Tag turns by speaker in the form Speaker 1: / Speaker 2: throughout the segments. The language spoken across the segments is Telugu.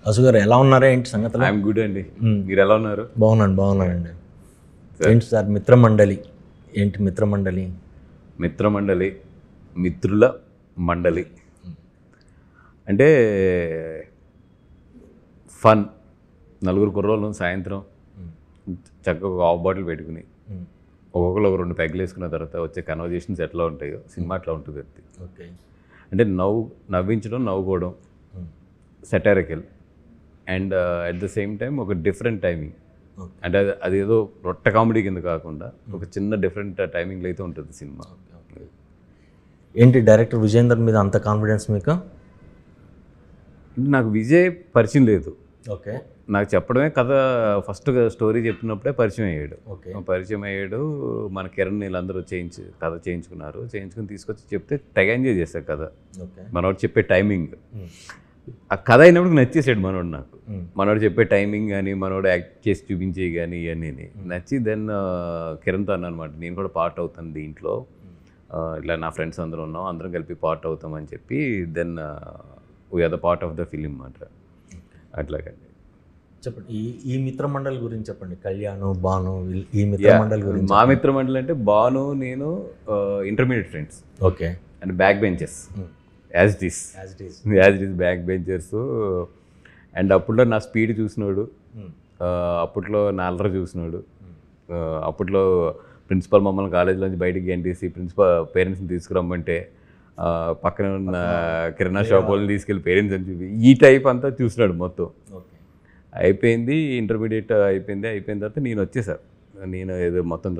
Speaker 1: అసు గారు ఎలా ఉన్నారా ఏంటి సంగతులు?
Speaker 2: ఐఎమ్ గుడ్ అండి. మీరు ఎలా ఉన్నారు?
Speaker 1: బాగున్నానండి. ఏంటి సార్ మిత్రమండలి ఏంటి?
Speaker 2: మిత్రమండలి మిత్రుల మండలి అంటే ఫన్. నలుగురు కుర్రోళ్ళు సాయంత్రం చక్కగా ఒక హాఫ్ బాటిల్ పెట్టుకుని ఒక్కొక్కరు ఒక 2 పెగ్గులు వేసుకున్న తర్వాత వచ్చే కన్వర్జేషన్స్ ఎట్లా ఉంటాయో సినిమా అట్లా ఉంటుంది.
Speaker 1: ఓకే.
Speaker 2: అంటే నవ్వించడం, నవ్వుకోవడం, satirical and at the same time ఒక డిఫరెంట్ టైమింగ్. అంటే అది ఏదో రొట్ట కామెడీ కింద కాకుండా ఒక చిన్న డిఫరెంట్ టైమింగ్లో అయితే ఉంటుంది సినిమా.
Speaker 1: ఏంటి డైరెక్టర్ విజయేందర్ మీద అంత కాన్ఫిడెన్స్ మీకు?
Speaker 2: నాకు విజయ్ పరిచయం లేదు.
Speaker 1: ఓకే.
Speaker 2: నాకు చెప్పడమే కథ ఫస్ట్ స్టోరీ చెప్పినప్పుడే పరిచయం అయ్యాడు.
Speaker 1: ఓకే.
Speaker 2: పరిచయం అయ్యాడు. మన కిరణ్ వీళ్ళందరూ కథ చేయించుకుని తీసుకొచ్చి చెప్తే తెగ ఎంజాయ్ చేశారు కథ.
Speaker 1: ఓకే.
Speaker 2: మనోడు చెప్పే టైమింగ్, ఆ కథ అయినప్పుడు నచ్చేసాడు మనోడు. నాకు మనోడు చెప్పే టైమింగ్ కానీ మనోడు యాక్ట్ చేసి చూపించేవి కానీ ఇవన్నీ నచ్చి దెన్ కిరణ్తో అన్నా అనమాట, నేను కూడా పార్ట్ అవుతాను దీంట్లో, ఇలా నా ఫ్రెండ్స్ అందరూ ఉన్నాం, అందరం కలిపి పార్ట్ అవుతామని చెప్పి then we are the part of the film మాట. అట్లాగండి.
Speaker 1: చెప్పండి ఈ మిత్రమండలి గురించి చెప్పండి. కళ్యాణ్, భాను, ఈ మిత్రమండలి గురించి.
Speaker 2: మా మిత్రమండలి అంటే భాను, నేను intermediate friends.
Speaker 1: Okay.
Speaker 2: And back benches as it is back benchers. And అప్పట్లో నా స్పీడ్ చూసినాడు, అప్పట్లో నా అల్లరి చూసినాడు, అప్పట్లో ప్రిన్సిపల్ మమ్మల్ని కాలేజీలోంచి బయటికి గంటేసి పేరెంట్స్ని తీసుకురమ్మంటే పక్కన ఉన్న కిరాణా షాప్ వాళ్ళని తీసుకెళ్ళి పేరెంట్స్ అని చూపి ఈ టైప్ అంతా చూసినాడు మొత్తం. అయిపోయింది, ఇంటర్మీడియట్ అయిపోయిన తర్వాత నేను వచ్చేసాను. నేను ఏదో మొత్తం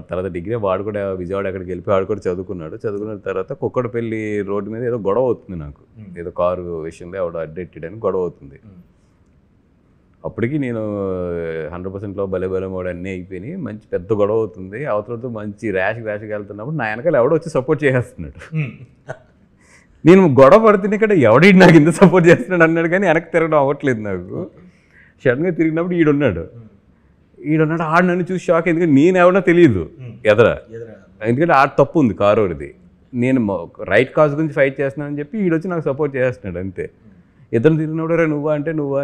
Speaker 2: తర్వాత డిగ్రీ, వాడు కూడా విజయవాడ అక్కడికి వెళ్ళి వాడు కూడా చదువుకున్న తర్వాత కుక్కడపల్లి రోడ్డు మీద ఏదో గొడవ అవుతుంది నాకు, ఏదో కారు విషయంలో ఎవడో అడ్డెట్టాడని గొడవ అవుతుంది. అప్పటికి నేను 100%లో భలే వాడు అన్నీ అయిపోయినాయి, మంచి పెద్ద గొడవ అవుతుంది. అవతలతో మంచి ర్యాష్గా వెళ్తున్నప్పుడు నా వెనకాల ఎవడో వచ్చి సపోర్ట్ చేసేస్తున్నాడు. నేను గొడవ పడుతున్నా ఇక్కడ ఎవడి నాకు ఇంత సపోర్ట్ చేస్తున్నాడు అన్నాడు, కానీ వెనక్కి తిరగడం అవ్వట్లేదు నాకు. సడన్గా తిరిగినప్పుడు ఈడున్నాడు ఆడు నన్ను చూసి షాక్. ఎందుకంటే నేను ఎవడో తెలియదు ఎదరా, ఎందుకంటే ఆడ తప్పు ఉంది కారోడిది, నేను రైట్ కాజ్ గురించి ఫైట్ చేస్తున్నానని చెప్పి ఈడొచ్చి నాకు సపోర్ట్ చేస్తున్నాడు అంతే. ఇద్దరు తిరిగినప్పుడు రే నువ్వా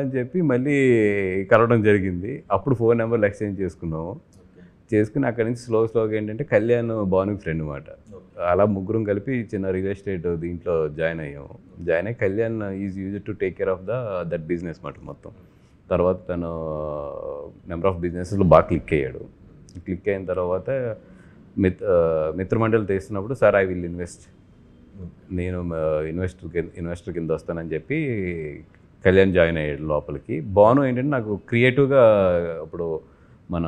Speaker 2: అని చెప్పి మళ్ళీ కలవడం జరిగింది. అప్పుడు ఫోన్ నెంబర్లు ఎక్స్చేంజ్ చేసుకుని అక్కడి నుంచి స్లోగా ఏంటంటే కళ్యాణ్ భాను ఫ్రెండ్ అనమాట. అలా ముగ్గురం కలిపి చిన్న రియల్ ఎస్టేట్ దీంట్లో జాయిన్ అయ్యి Kalyan is used to take care of that business మాట మొత్తం. తర్వాత తను నెంబర్ ఆఫ్ బిజినెస్లో బాగా క్లిక్ అయిన తర్వాత మిత్రమండలి తీస్తున్నప్పుడు సార్ ఐ విల్ ఇన్వెస్ట్, నేను ఇన్వెస్టర్ కింద వస్తానని చెప్పి కళ్యాణ్ జాయిన్ అయ్యాడు లోపలికి. భాను ఏంటంటే నాకు క్రియేటివ్గా ఇప్పుడు మన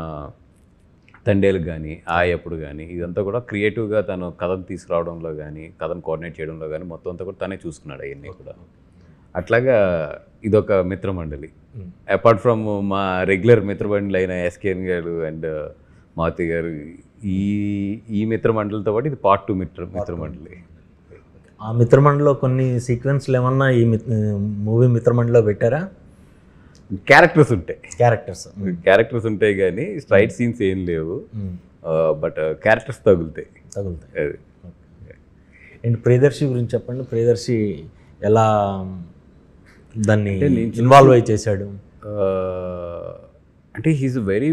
Speaker 2: తండేలకు కానీ అప్పుడు కానీ ఇదంతా కూడా క్రియేటివ్గా తను కథను తీసుకురావడంలో కానీ కథను కోఆర్డినేట్ చేయడంలో కానీ మొత్తం అంతా కూడా తనే చూసుకున్నాడు అవన్నీ కూడా. అట్లాగా ఇదొక మిత్రమండలి. అపార్ట్ ఫ్రమ్ మా రెగ్యులర్ మిత్రమండలి అయిన ఎస్కేఎన్ గారు అండ్ మారుతి గారు, ఈ మిత్రమండలితో పాటు ఇది పార్ట్ 2 మిత్రమండలి.
Speaker 1: ఆ మిత్రమండలిలో కొన్ని సీక్వెన్స్లు ఏమన్నా ఈ మూవీ మిత్రమండలిలో పెట్టారా?
Speaker 2: క్యారెక్టర్స్ ఉంటాయి కానీ స్ట్రైట్ సీన్స్ ఏం లేవు, బట్ క్యారెక్టర్స్ తగులుతాయి.
Speaker 1: అండ్ ప్రియదర్శి గురించి చెప్పండి. ప్రియదర్శి ఎలా దాన్ని ఇన్వాల్వ్ అయి చేశాడు?
Speaker 2: అంటే హీజ్ వెరీ,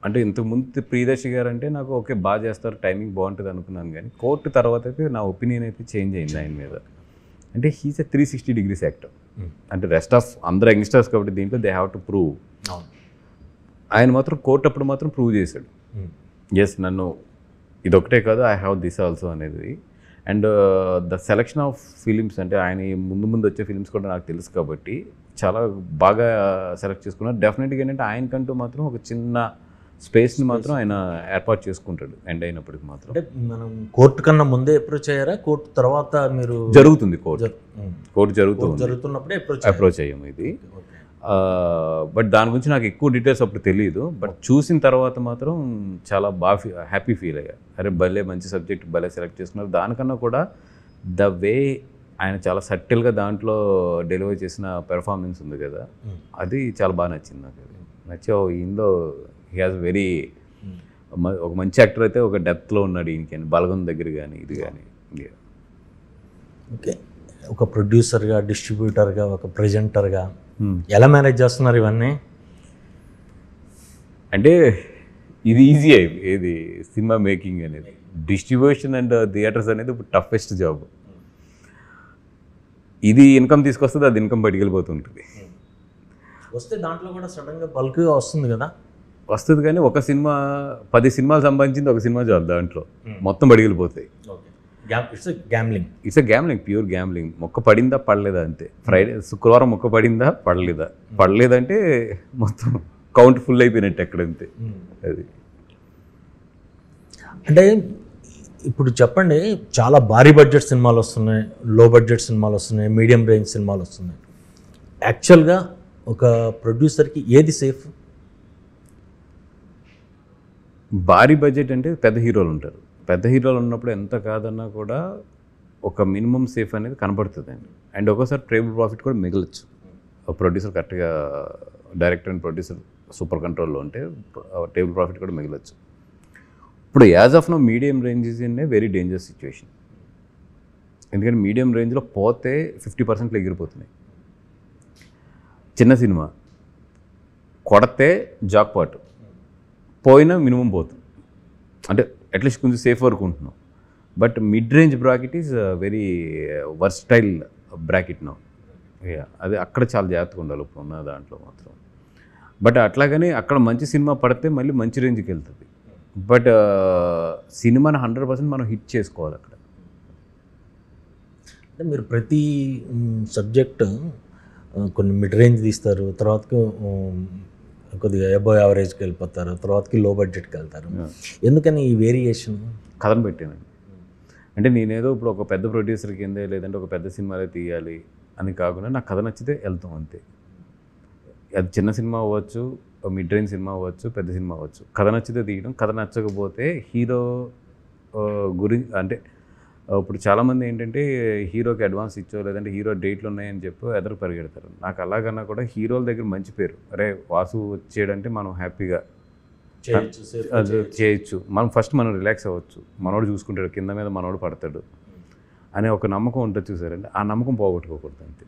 Speaker 2: అంటే ఇంతకుముందు ప్రియదర్శి గారు అంటే నాకు ఓకే బాగా చేస్తారు, టైమింగ్ బాగుంటుంది అనుకున్నాను, కానీ కోర్టు తర్వాత అయితే నా ఒపీనియన్ అయితే చేంజ్ అయింది ఆయన మీద. అంటే హీస్ ఎ 360 degrees యాక్టర్. అంటే రెస్ట్ ఆఫ్ అందరు యంగ్స్టర్స్ కాబట్టి దీంట్లో దే హ్యావ్ టు ప్రూవ్. ఆయన మాత్రం కోర్టు అప్పుడు మాత్రం ప్రూవ్ చేశాడు, ఎస్ నన్ను ఇదొకటే కాదు, ఐ హ్యావ్ దిస్ ఆల్సో అనేది. And the selection of films, అంటే ఆయన ముందు వచ్చే ఫిలిమ్స్ కూడా నాకు తెలుసు కాబట్టి చాలా బాగా సెలెక్ట్ చేసుకున్నారు. డెఫినెట్గా ఏంటంటే ఆయనకంటూ మాత్రం ఒక చిన్న స్పేస్ని మాత్రం ఆయన ఏర్పాటు చేసుకుంటాడు ఎండ్ అయినప్పటికి మాత్రం.
Speaker 1: అంటే మనం కోర్టు కన్నా ముందే అప్రోచ్ అయ్యారా? కోర్టు తర్వాత మీరు?
Speaker 2: జరుగుతుంది, కోర్టు
Speaker 1: జరుగుతున్నప్పుడే
Speaker 2: అప్రోచ్ అయ్యాము ఇది. బట్ దాని గురించి నాకు ఎక్కువ డీటెయిల్స్ అప్పుడు తెలియదు, బట్ చూసిన తర్వాత మాత్రం చాలా బాగా హ్యాపీ ఫీల్ అయ్యా. అరే భలే మంచి సబ్జెక్ట్ భలే సెలెక్ట్ చేసుకున్నారు. దానికన్నా కూడా ద వే ఆయన చాలా సటిల్గా దాంట్లో డెలివరీ చేసిన పెర్ఫార్మెన్స్ ఉంది కదా, అది చాలా బాగా నచ్చింది నాకు. నచ్చే ఈయనలో హీ హాజ్ వెరీ ఒక మంచి యాక్టర్ అయితే ఒక డెప్త్లో ఉన్నాడు ఈయనకి, బలగం దగ్గర కానీ ఇది కానీ.
Speaker 1: ఓకే. ఒక ప్రొడ్యూసర్గా, డిస్ట్రిబ్యూటర్గా, ఒక ప్రెజెంటర్గా ఎలా మేనేజ్ చేస్తున్నారు ఇవన్నీ?
Speaker 2: అంటే ఇది ఈజీ ఏది సినిమా మేకింగ్ అనేది. డిస్ట్రిబ్యూషన్ అండ్ థియేటర్స్ అనేది ఇప్పుడు టఫెస్ట్ జాబ్. ఇది ఇన్కమ్ తీసుకొస్తుంది, అది ఇన్కమ్ బయటికి వెళ్ళిపోతుంటుంది.
Speaker 1: వస్తే దాంట్లో కూడా సడన్గా బల్క్గా వస్తుంది కదా.
Speaker 2: వస్తుంది కానీ ఒక సినిమా 10 సినిమాలు సంపాదించింది ఒక సినిమా జాబ్, దాంట్లో మొత్తం బయటికి వెళ్ళిపోతాయి.
Speaker 1: It's gambling.
Speaker 2: It's a gambling, pure gambling. మొక్క పడిందా పడలేదా అంతే. శుక్రవారం మొక్క పడిందా పడలేదా, పడలేదంటే మొత్తం కౌంట్ ఫుల్ అయిపోయినట్టు ఎక్కడంతే. అది
Speaker 1: అంటే ఇప్పుడు చెప్పండి, చాలా భారీ బడ్జెట్ సినిమాలు వస్తున్నాయి, లో బడ్జెట్ సినిమాలు వస్తున్నాయి, మీడియం రేంజ్ సినిమాలు వస్తున్నాయి. యాక్చువల్గా ఒక ప్రొడ్యూసర్కి ఏది సేఫ్?
Speaker 2: భారీ బడ్జెట్ అంటే పెద్ద హీరోలు ఉంటారు. పెద్ద హీరోలు ఉన్నప్పుడు ఎంత కాదన్నా కూడా ఒక మినిమం సేఫ్ అనేది కనపడుతుందండి. అండ్ ఒక్కోసారి టేబుల్ ప్రాఫిట్ కూడా మిగలచ్చు. ప్రొడ్యూసర్ కరెక్ట్గా, డైరెక్టర్ అండ్ ప్రొడ్యూసర్ సూపర్ కంట్రోల్లో ఉంటే టేబుల్ ప్రాఫిట్ కూడా మిగలచ్చు. ఇప్పుడు as of no medium range is in a very dangerous situation. ఎందుకంటే మీడియం రేంజ్లో పోతే 50% ఎగిరిపోతున్నాయి. చిన్న సినిమా కొడితే జాక్పాట్, పోయినా మినిమం పోతుంది. అంటే అట్లీస్ట్ కొంచెం సేఫ్ వరకు ఉంటున్నాం. But mid range bracket is very versatile bracket now. అది అక్కడ చాలా జాగ్రత్తగా ఉండాలి ఇప్పుడు ఉన్న దాంట్లో మాత్రం. బట్ అట్లాగని అక్కడ మంచి సినిమా పడితే మళ్ళీ మంచి రేంజ్కి వెళ్తుంది. బట్ సినిమాని 100% మనం హిట్ చేసుకోవాలి అక్కడ.
Speaker 1: అంటే మీరు ప్రతి సబ్జెక్టు కొన్ని మిడ్ రేంజ్ తీస్తారు, తర్వాతకి కొద్దిగా అబోవ్ యావరేజ్కి వెళ్ళిపోతారు, తర్వాతకి లో బడ్జెట్కి వెళ్తారు. ఎందుకని ఈ వేరియేషన్?
Speaker 2: కథను పెట్టానండి. అంటే నేనేదో ఇప్పుడు ఒక పెద్ద ప్రొడ్యూసర్ కిందే లేదంటే ఒక పెద్ద సినిమాలే తీయాలి అని కాకుండా నాకు కథ నచ్చితే వెళ్తాం అంతే. అది చిన్న సినిమా అవ్వచ్చు, మిడ్ రేంజ్ సినిమా అవ్వచ్చు, పెద్ద సినిమా అవ్వచ్చు. కథ నచ్చితే తీయడం. కథ నచ్చకపోతే హీరో గురించి అంటే ఇప్పుడు చాలామంది ఏంటంటే హీరోకి అడ్వాన్స్ ఇచ్చో లేదంటే హీరో డేట్లు ఉన్నాయని చెప్పి ఎదురు పరిగెడతారు. నాకు అలాగన్నా కూడా హీరోల దగ్గర మంచి పేరు, అరే వాసు వచ్చేయడంటే మనం హ్యాపీగా అది చేయొచ్చు, మనం ఫస్ట్ మనం రిలాక్స్ అవ్వచ్చు, మనోడు చూసుకుంటాడు, కింద మీద మనోడు పడతాడు అనే ఒక నమ్మకం ఉంటుంది చూసారండి. ఆ నమ్మకం పోగొట్టుకోకూడదు అంతే.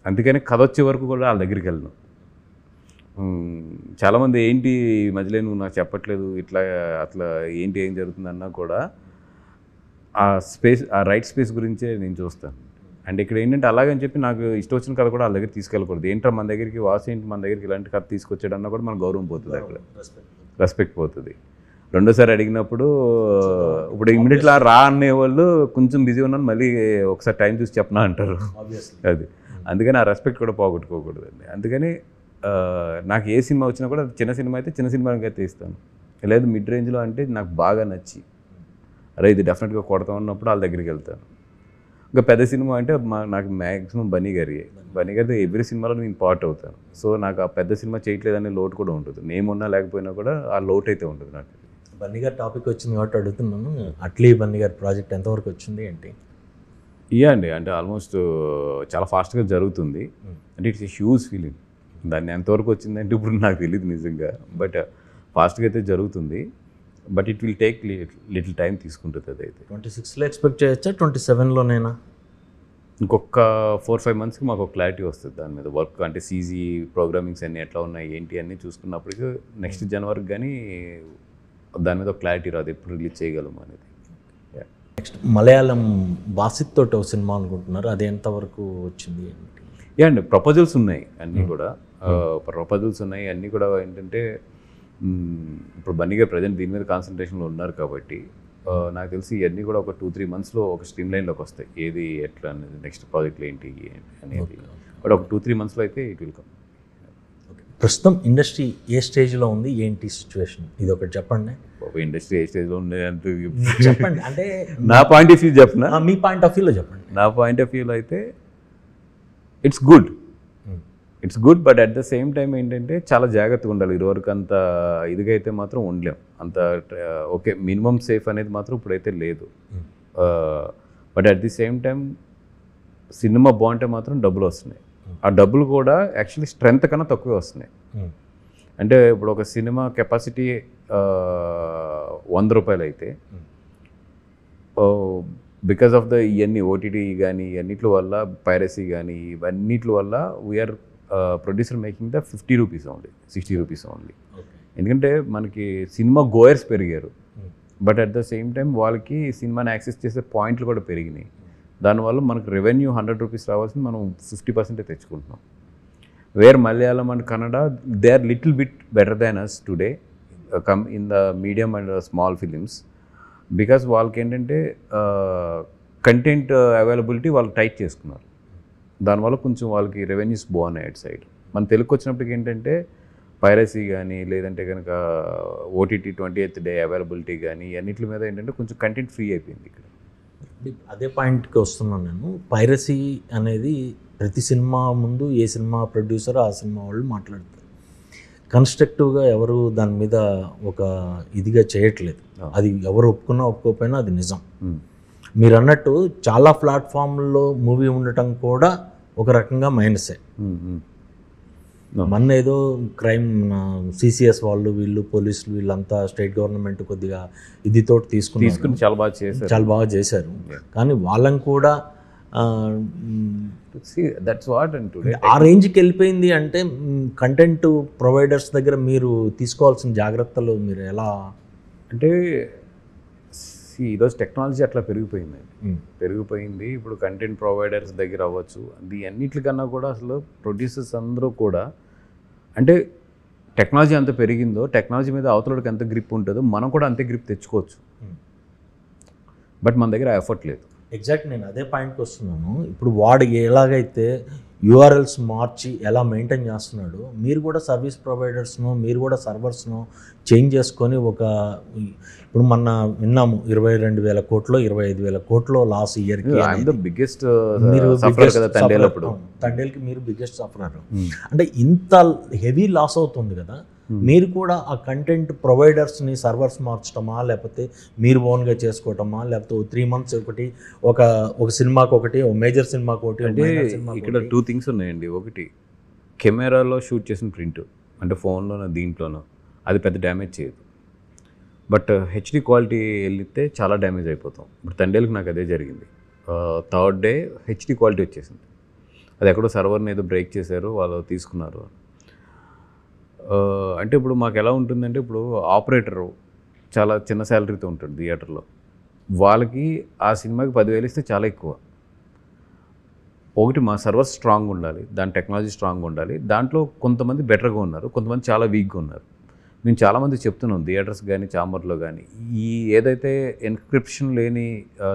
Speaker 2: అందుకని కథ వచ్చే వరకు కూడా వాళ్ళ దగ్గరికి వెళ్ళను. చాలామంది ఏంటి మధ్యలో నువ్వు నాకు చెప్పట్లేదు ఇట్లా అట్లా ఏంటి ఏం జరుగుతుందన్నా కూడా ఆ స్పేస్, ఆ రైట్ స్పేస్ గురించే నేను చూస్తాను. అండ్ ఇక్కడ ఏంటంటే అలాగని చెప్పి నాకు ఇష్టం వచ్చిన కథ కూడా వాళ్ళ దగ్గర తీసుకెళ్ళకూడదు. ఏంటో మన దగ్గరికి వాసు ఏంటి మన దగ్గరికి ఇలాంటి కథ తీసుకొచ్చాడన్నా కూడా మన గౌరవం పోతుంది, అక్కడ రెస్పెక్ట్ పోతుంది. రెండోసారి అడిగినప్పుడు ఇప్పుడు ఇమ్మీడియట్లా రా అనేవాళ్ళు కొంచెం బిజీ ఉన్నాను, మళ్ళీ ఒకసారి టైం చూసి చెప్పనా అంటారు. అది అందుకని ఆ రెస్పెక్ట్ కూడా పోగొట్టుకోకూడదండి. అందుకని నాకు ఏ సినిమా వచ్చినా కూడా చిన్న సినిమా అయితే చిన్న సినిమాకి అయితే ఇస్తాను. లేదు మిడ్ రేంజ్లో అంటే నాకు బాగా నచ్చి అరే ఇది డెఫినెట్గా కొడతా ఉన్నప్పుడు వాళ్ళ దగ్గరికి వెళ్తాను. ఇంకా పెద్ద సినిమా అంటే నాకు మ్యాక్సిమం బన్నీ గారితో ఎవ్రీ సినిమాలో నేను పార్ట్ అవుతాను. సో నాకు ఆ పెద్ద సినిమా చేయట్లేదనే లోటు కూడా ఉంటుంది. నేమ్ ఉన్నా లేకపోయినా కూడా ఆ లోటు అయితే ఉంటుంది నాకు.
Speaker 1: బన్నీ గారి టాపిక్ వచ్చింది కాబట్టి అడుగుతున్నాను, అట్లీ బన్నీ గారి ప్రాజెక్ట్ ఎంతవరకు వచ్చింది ఏంటి?
Speaker 2: ఇయా అండి, అంటే ఆల్మోస్ట్ చాలా ఫాస్ట్గా జరుగుతుంది. అంటే ఇట్స్ ఏ హ్యూజ్ ఫీలింగ్. దాన్ని ఎంతవరకు వచ్చిందంటే ఇప్పుడు నాకు తెలియదు నిజంగా, బట్ ఫాస్ట్గా అయితే జరుగుతుంది. But it will take little time తీసుకుంటుంది. అదైతే
Speaker 1: 26లో ఎక్స్పెక్ట్ చేయొచ్చా, 27లోనేనా?
Speaker 2: ఇంకొక 4-5 మంత్స్కి మాకు ఒక క్లారిటీ వస్తుంది దాని మీద వర్క్. అంటే సీజీ ప్రోగ్రామింగ్స్ అన్నీ ఎట్లా ఉన్నాయి ఏంటి అన్నీ చూసుకున్నప్పటికీ నెక్స్ట్ జనవరికి కానీ దాని మీద ఒక క్లారిటీ రాదు ఎప్పుడు రిలీజ్ చేయగలము అనేది.
Speaker 1: నెక్స్ట్ మలయాళం బాసిత్ తోటి ఒక సినిమా అనుకుంటున్నారు, అది ఎంతవరకు వచ్చింది?
Speaker 2: అండి ప్రపోజల్స్ ఉన్నాయి అన్నీ కూడా, ప్రపోజల్స్ ఉన్నాయి అన్నీ కూడా. ఏంటంటే ఇప్పుడు బన్నీ గారు ప్రజెంట్ దీని మీద కాన్సన్ట్రేషన్లో ఉన్నారు కాబట్టి నాకు తెలిసి ఇవన్నీ కూడా ఒక 2-3 మంత్స్లో ఒక స్ట్రీమ్ లైన్లోకి వస్తాయి. ఏది ఎట్లా అనేది, నెక్స్ట్ ప్రాజెక్ట్లు ఏంటి అనేది. బట్ ఒక 2-3 మంత్స్లో అయితే ఇట్ విల్ కమ్.
Speaker 1: ప్రస్తుతం ఇండస్ట్రీ ఏ స్టేజ్లో ఉంది, ఏంటి సిచ్యువేషన్, ఇది ఒకటి చెప్పండి.
Speaker 2: ఇండస్ట్రీ ఏ స్టేజ్లో ఉంది అంటే
Speaker 1: చెప్పండి. అంటే
Speaker 2: నా పాయింట్ ఆఫ్ వ్యూ చెప్పనా?
Speaker 1: మీ పాయింట్ ఆఫ్ వ్యూలో చెప్పండి.
Speaker 2: నా పాయింట్ ఆఫ్ వ్యూలో అయితే it's good but at the same time ఏంటంటే చాలా జాగ్రత్తగా ఉండాలి. ఇదివరకు అంత ఇదిగా అయితే మాత్రం ఉండలేం. అంత ఓకే మినిమం సేఫ్ అనేది మాత్రం ఇప్పుడైతే లేదు. But at the same time cinema బాగుంటే మాత్రం డబ్బులు వస్తున్నాయి. ఆ డబ్బులు కూడా యాక్చువల్లీ స్ట్రెంత్ కన్నా తక్కువే వస్తున్నాయి. అంటే ఇప్పుడు ఒక సినిమా కెపాసిటీ 100 రూపాయలు అయితే బికాస్ ఆఫ్ ద ఇవన్నీ ఓటీటీ కానీ ఇవన్నిటి వల్ల, పైరసీ కానీ ఇవన్నిటి వల్ల we are producer making the 50 rupees only, 60 rupees only. ఎందుకంటే మనకి సినిమా గోయర్స్ పెరిగారు, but at the same time వాళ్ళకి సినిమాని యాక్సెస్ చేసే పాయింట్లు కూడా పెరిగినాయి. దానివల్ల మనకు రెవెన్యూ 100 రూపీస్ రావాల్సింది మనం 50% తెచ్చుకుంటున్నాం. Where Malayalam and Kannada they are little bit better than us today come in the medium and small films, because వాళ్ళకి ఏంటంటే కంటెంట్ అవైలబిలిటీ వాళ్ళు టైట్ చేసుకున్నారు. దానివల్ల కొంచెం వాళ్ళకి రెవెన్యూస్ బాగున్నాయి అటు సైడ్. మన తెలుగుకి వచ్చినప్పటికి ఏంటంటే పైరసీ కానీ లేదంటే కనుక ఓటీటీ 28th డే అవైలబిలిటీ కానీ అన్నిటి మీద ఏంటంటే కొంచెం కంటెంట్ ఫ్రీ అయిపోయింది ఇక్కడ.
Speaker 1: అదే పాయింట్కి వస్తున్నాను నేను. పైరసీ అనేది ప్రతి సినిమా ముందు ఏ సినిమా ప్రొడ్యూసర్ ఆ సినిమా వాళ్ళు మాట్లాడతారు. కన్స్ట్రక్టివ్గా ఎవరు దాని మీద ఒక ఇదిగా చేయట్లేదు. అది ఎవరు ఒప్పుకున్నా ఒప్పుకోకపోయినా అది నిజం. మీరు అన్నట్టు చాలా ప్లాట్ఫామ్లో మూవీ ఉండటం కూడా ఒక రకంగా మైనసే. మొన్న ఏదో క్రైమ్ సిసిఎస్ వాళ్ళు వీళ్ళు పోలీసులు వీళ్ళంతా స్టేట్ గవర్నమెంట్ కొద్దిగా ఇదితో తీసుకుని చాలా బాగా చేశారు. కానీ వాళ్ళని కూడా
Speaker 2: దట్స్ వాట్ అండ్ టుడే
Speaker 1: ఆ రేంజ్కి వెళ్ళిపోయింది అంటే కంటెంట్ ప్రొవైడర్స్ దగ్గర మీరు తీసుకోవాల్సిన జాగ్రత్తలు మీరు ఎలా
Speaker 2: అంటే ఈరోజు టెక్నాలజీ అట్లా పెరిగిపోయింది. ఇప్పుడు కంటెంట్ ప్రొవైడర్స్ దగ్గర అవ్వచ్చు, అది అన్నిటికన్నా కూడా అసలు ప్రొడ్యూసర్స్ అందరూ కూడా అంటే టెక్నాలజీ అంత పెరిగిందో టెక్నాలజీ మీద అవతలకి ఎంత గ్రిప్ ఉంటుందో మనం కూడా అంతే గ్రిప్ తెచ్చుకోవచ్చు. బట్ మన దగ్గర ఎఫర్ట్ లేదు.
Speaker 1: ఎగ్జాక్ట్ నేను అదే పాయింట్కి వస్తున్నాను. ఇప్పుడు వాడు ఎలాగైతే యూఆర్ఎల్స్ మార్చి ఎలా మెయింటైన్ చేస్తున్నాడు, మీరు కూడా సర్వీస్ ప్రొవైడర్స్ను మీరు కూడా సర్వర్స్ను చేంజ్ చేసుకొని ఇప్పుడు మొన్న విన్నాము 22,000 కోట్లు 25,000 కోట్లు లాస్ ఇయర్కి. తండేల్కి మీరు బిగ్గెస్ట్ సఫరర్. అంటే ఇంత హెవీ లాస్ అవుతుంది కదా, మీరు కూడా ఆ కంటెంట్ ప్రొవైడర్స్ని సర్వర్స్ మార్చడమా లేకపోతే మీరు ఓన్గా చేసుకోవటమా లేకపోతే 3 months ఒకటి ఒక సినిమాకి ఒకటి మేజర్ సినిమాకి ఒకటి
Speaker 2: అంటే ఇక్కడ 2 things ఉన్నాయండి. ఒకటి కెమెరాలో షూట్ చేసిన ప్రింట్ అంటే ఫోన్లోనో దీంట్లోనో అది పెద్ద డ్యామేజ్ చేయదు. బట్ హెచ్డి క్వాలిటీ వెళ్తే చాలా డ్యామేజ్ అయిపోతాం. ఇప్పుడు తండేలకు నాకు అదే జరిగింది. 3rd day హెచ్డి క్వాలిటీ వచ్చేసింది. అది ఎక్కడో సర్వర్ని ఏదో బ్రేక్ చేశారు, వాళ్ళు తీసుకున్నారు. అంటే ఇప్పుడు మాకు ఎలా ఉంటుందంటే ఇప్పుడు ఆపరేటరు చాలా చిన్న శాలరీతో ఉంటాడు థియేటర్లో, వాళ్ళకి ఆ సినిమాకి 10,000 ఇస్తే చాలా ఎక్కువ. ఒకటి మా సర్వర్ స్ట్రాంగ్ ఉండాలి, దాని టెక్నాలజీ స్ట్రాంగ్ ఉండాలి. దాంట్లో కొంతమంది బెటర్గా ఉన్నారు, కొంతమంది చాలా వీక్గా ఉన్నారు. మేము చాలామంది చెప్తున్నాం థియేటర్స్ కానీ చాంబర్లో కానీ ఈ ఏదైతే ఎన్క్రిప్షన్ లేని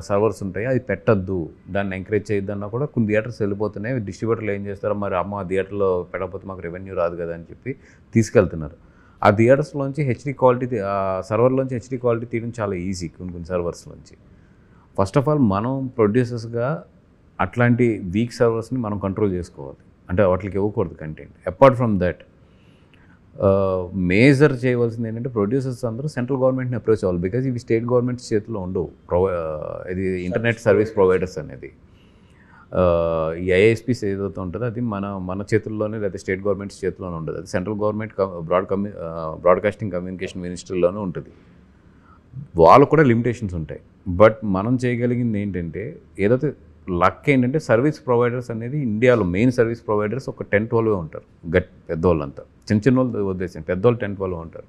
Speaker 2: సర్వర్స్ ఉంటాయో అది పెట్టద్దు, దాన్ని ఎంకరేజ్ చేయొద్దన్నా కూడా కొన్ని థియేటర్స్ వెళ్ళిపోతున్నాయి. డిస్ట్రిబ్యూటర్లు ఏం చేస్తారో మరి థియేటర్లో పెట్టకపోతే మాకు రెవెన్యూ రాదు కదా అని చెప్పి తీసుకెళ్తున్నారు. ఆ థియేటర్స్లోంచి హెచ్డి క్వాలిటీ సర్వర్లోంచి హెచ్డి క్వాలిటీ తీయడం చాలా ఈజీ కొన్ని సర్వర్స్లోంచి. ఫస్ట్ ఆఫ్ ఆల్ మనం ప్రొడ్యూసర్స్గా అట్లాంటి వీక్ సర్వర్స్ని మనం కంట్రోల్ చేసుకోవాలి, అంటే వాటికి ఇవ్వకూడదు content. Apart from that major చేయవలసింది ఏంటంటే ప్రొడ్యూసర్స్ అందరూ సెంట్రల్ గవర్నమెంట్ని అప్రోచ్ అవ్వాలి. బికాజ్ ఇవి స్టేట్ గవర్నమెంట్ చేతిలో ఉండవు. ఇది ఇంటర్నెట్ సర్వీస్ ప్రొవైడర్స్ అనేది ఈ ఐఎస్పీస్ ఏదైతే ఉంటుందో అది మన చేతుల్లోనే లేదా స్టేట్ గవర్నమెంట్స్ చేతిలోనే ఉండదు. అది సెంట్రల్ గవర్నమెంట్ బ్రాడ్కాస్టింగ్ కమ్యూనికేషన్ మినిస్టర్లోనే ఉంటుంది. వాళ్ళకు కూడా లిమిటేషన్స్ ఉంటాయి. బట్ మనం చేయగలిగింది ఏంటంటే ఏదైతే లక్ ఏంటంటే సర్వీస్ ప్రొవైడర్స్ అనేది ఇండియాలో మెయిన్ సర్వీస్ ప్రొవైడర్స్ ఒక 10-12 ఉంటారు. పెద్దవాళ్ళంతా చిన్న వాళ్ళు వదిలేసాను, పెద్దవాళ్ళు 10-12 ఉంటారు.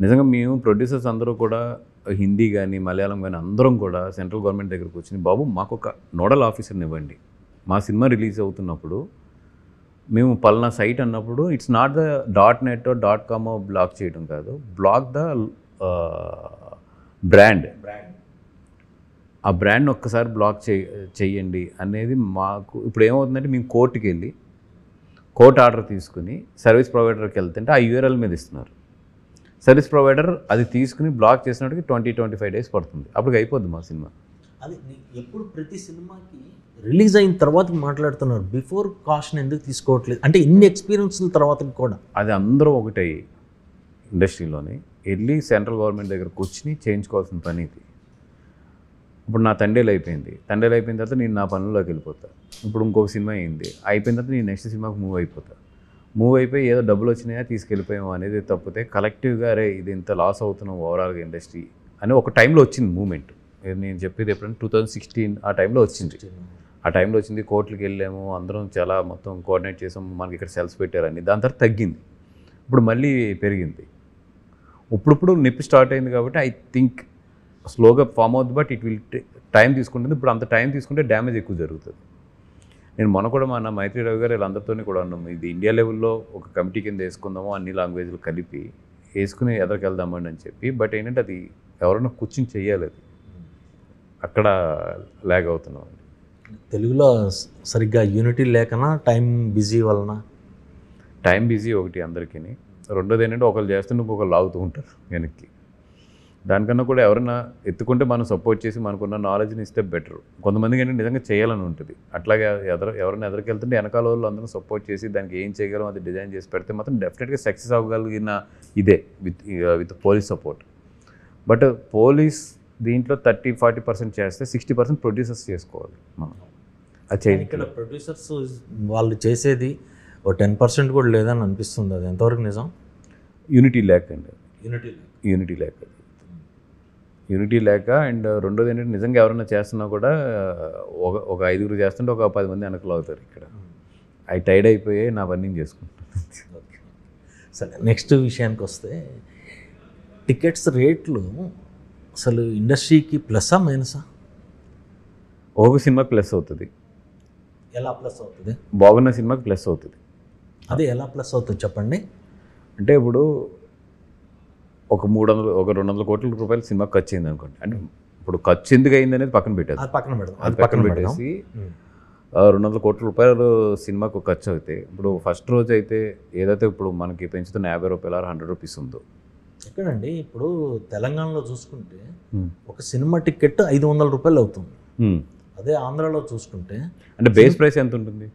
Speaker 2: నిజంగా మేము ప్రొడ్యూసర్స్ అందరూ కూడా హిందీ కానీ మలయాళం కానీ అందరం కూడా సెంట్రల్ గవర్నమెంట్ దగ్గరకు వచ్చి బాబు మాకు ఒక నోడల్ ఆఫీసర్ని ఇవ్వండి. మా సినిమా రిలీజ్ అవుతున్నప్పుడు మేము పలానా సైట్ అన్నప్పుడు it's not the .net .com block చేయడం కాదు, బ్లాక్ ద బ్రాండ్. ఆ బ్రాండ్ని ఒక్కసారి బ్లాక్ చేయండి అనేది మాకు ఇప్పుడు ఏమవుతుందంటే మేము కోర్టుకి వెళ్ళి కోర్టు ఆర్డర్ తీసుకుని సర్వీస్ ప్రొవైడర్కి వెళ్తుంటే ఆ యూఆర్ఎల్ మీద ఇస్తున్నారు. సర్వీస్ ప్రొవైడర్ అది తీసుకుని బ్లాక్ చేసినట్టుకి 20-25 days పడుతుంది. అప్పుడు అయిపోద్ది మా సినిమా.
Speaker 1: అది ఎప్పుడు ప్రతి సినిమాకి రిలీజ్ అయిన తర్వాత మాట్లాడుతున్నారు, బిఫోర్ కాషన్ ఎందుకు తీసుకోవట్లేదు అంటే ఇన్ని ఎక్స్పీరియన్స్ల తర్వాత కూడా.
Speaker 2: అది అందరూ ఒకటై ఇండస్ట్రీలోని వెళ్ళి సెంట్రల్ గవర్నమెంట్ దగ్గర కూర్చుని చేయించుకోవాల్సిన పని ఇది. ఇప్పుడు నా తండేలు అయిపోయింది తర్వాత నేను నా పనుల్లోకి వెళ్ళిపోతా. ఇప్పుడు ఇంకొక సినిమా అయింది, అయిపోయిన తర్వాత నేను నెక్స్ట్ సినిమాకి మూవ్ అయిపోయి ఏదో డబ్బులు వచ్చినాయా తీసుకెళ్ళిపోయాము అనేది తప్పితే కలెక్టివ్గా అరే ఇది ఇంత లాస్ అవుతున్నాం ఓవరాల్గా ఇండస్ట్రీ అని ఒక టైంలో వచ్చింది మూమెంట్. నేను చెప్పేది ఎప్పుడంటే 2016 ఆ టైంలో వచ్చింది. ఆ టైంలో వచ్చింది, కోర్టుకి వెళ్ళాము, అందరం చాలా మొత్తం కోఆర్డినేట్ చేసాము, మనకి ఇక్కడ సెల్స్ పెట్టారని. దాని తర్వాత తగ్గింది, ఇప్పుడు మళ్ళీ పెరిగింది. ఇప్పుడు నొప్పి స్టార్ట్ అయింది కాబట్టి ఐ థింక్ స్లోగా ఫామ్ అవుతుంది, బట్ ఇట్ విల్ టైం తీసుకుంటుంది. ఇప్పుడు అంత టైం తీసుకుంటే డ్యామేజ్ ఎక్కువ జరుగుతుంది. నేను మొన్న కూడా మన మైత్రి రవి గారు వీళ్ళందరితో కూడా ఉన్నాము, ఇది ఇండియా లెవెల్లో ఒక కమిటీ కింద వేసుకుందాము, అన్ని లాంగ్వేజ్లు కలిపి వేసుకుని ఎదరికెళ్దామని అని చెప్పి. బట్ ఏంటంటే అది ఎవరైనా కూర్చుని చెయ్యాలి, అది అక్కడ ల్యాగ్ అవుతున్నాం.
Speaker 1: తెలుగులో సరిగ్గా యూనిటీ లేకనా టైం బిజీ వలన?
Speaker 2: టైం బిజీ ఒకటి అందరికీ, రెండోది ఏంటంటే ఒకళ్ళు చేస్తుంటే ఇంకొకరు లాగుతూ ఉంటారు వెనక్కి. దానికన్నా కూడా ఎవరైనా ఎత్తుకుంటే మనం సపోర్ట్ చేసి మనకున్న నాలెడ్జ్ని ఇస్తే బెటర్. కొంతమందికి ఏంటంటే నిజంగా చేయాలని ఉంటుంది, అట్లాగే ఎవరైనా ఎదురుకెళ్తుంటే వెనకాల వాళ్ళు అందరూ సపోర్ట్ చేసి దానికి ఏం చేయగలం అది డిజైన్ చేసి పెడితే మాత్రం డెఫినెట్గా సక్సెస్ అవ్వగలిగిన ఇదే with police support. But police దీంట్లో 30-40% చేస్తే 60% ప్రొడ్యూసర్స్ చేసుకోవాలి మనం. అది
Speaker 1: ఇక్కడ ప్రొడ్యూసర్స్ వాళ్ళు చేసేది ఓ 10% కూడా లేదని అనిపిస్తుంది, అది ఎంతవరకు నిజం?
Speaker 2: యూనిటీ లేక అండి, యూనిటీ లేక. అండ్ రెండోది ఏంటంటే నిజంగా ఎవరైనా చేస్తున్నా కూడా ఒక 5 చేస్తుంటే ఒక 10 మంది వెనకలు అవుతారు. ఇక్కడ అవి టైడ్ అయిపోయి నా పని చేసుకుంటాను.
Speaker 1: సరే, నెక్స్ట్ విషయానికి వస్తే టికెట్స్ రేట్లు అసలు ఇండస్ట్రీకి ప్లస్సా మైనసా?
Speaker 2: ఒక సినిమా ప్లస్ అవుతుంది.
Speaker 1: ఎలా ప్లస్ అవుతుంది?
Speaker 2: బాగున్న సినిమాకి ప్లస్ అవుతుంది.
Speaker 1: అదే ఎలా ప్లస్ అవుతుంది చెప్పండి.
Speaker 2: అంటే ఇప్పుడు ఒక 200 కోట్ల రూపాయల సినిమా ఖర్చు అయింది అనుకోండి. అంటే ఇప్పుడు ఖర్చు ఎందుకు అయింది అనేది పక్కన పెట్టేది, అది పక్కన పెట్టేసి 200 కోట్ల రూపాయలు సినిమాకు ఖర్చు అవుతాయి. ఇప్పుడు ఫస్ట్ రోజు అయితే ఏదైతే ఇప్పుడు మనకి పెంచుతున్న 50 రూపాయలు 100 రూపీస్ ఉందో,
Speaker 1: ఎక్కడండి ఇప్పుడు తెలంగాణలో చూసుకుంటే ఒక సినిమా టికెట్ 500 రూపాయలు అవుతుంది. అదే ఆంధ్రాలో చూసుకుంటే
Speaker 2: అంటే బేస్ ప్రైస్ ఎంత ఉంటుంది?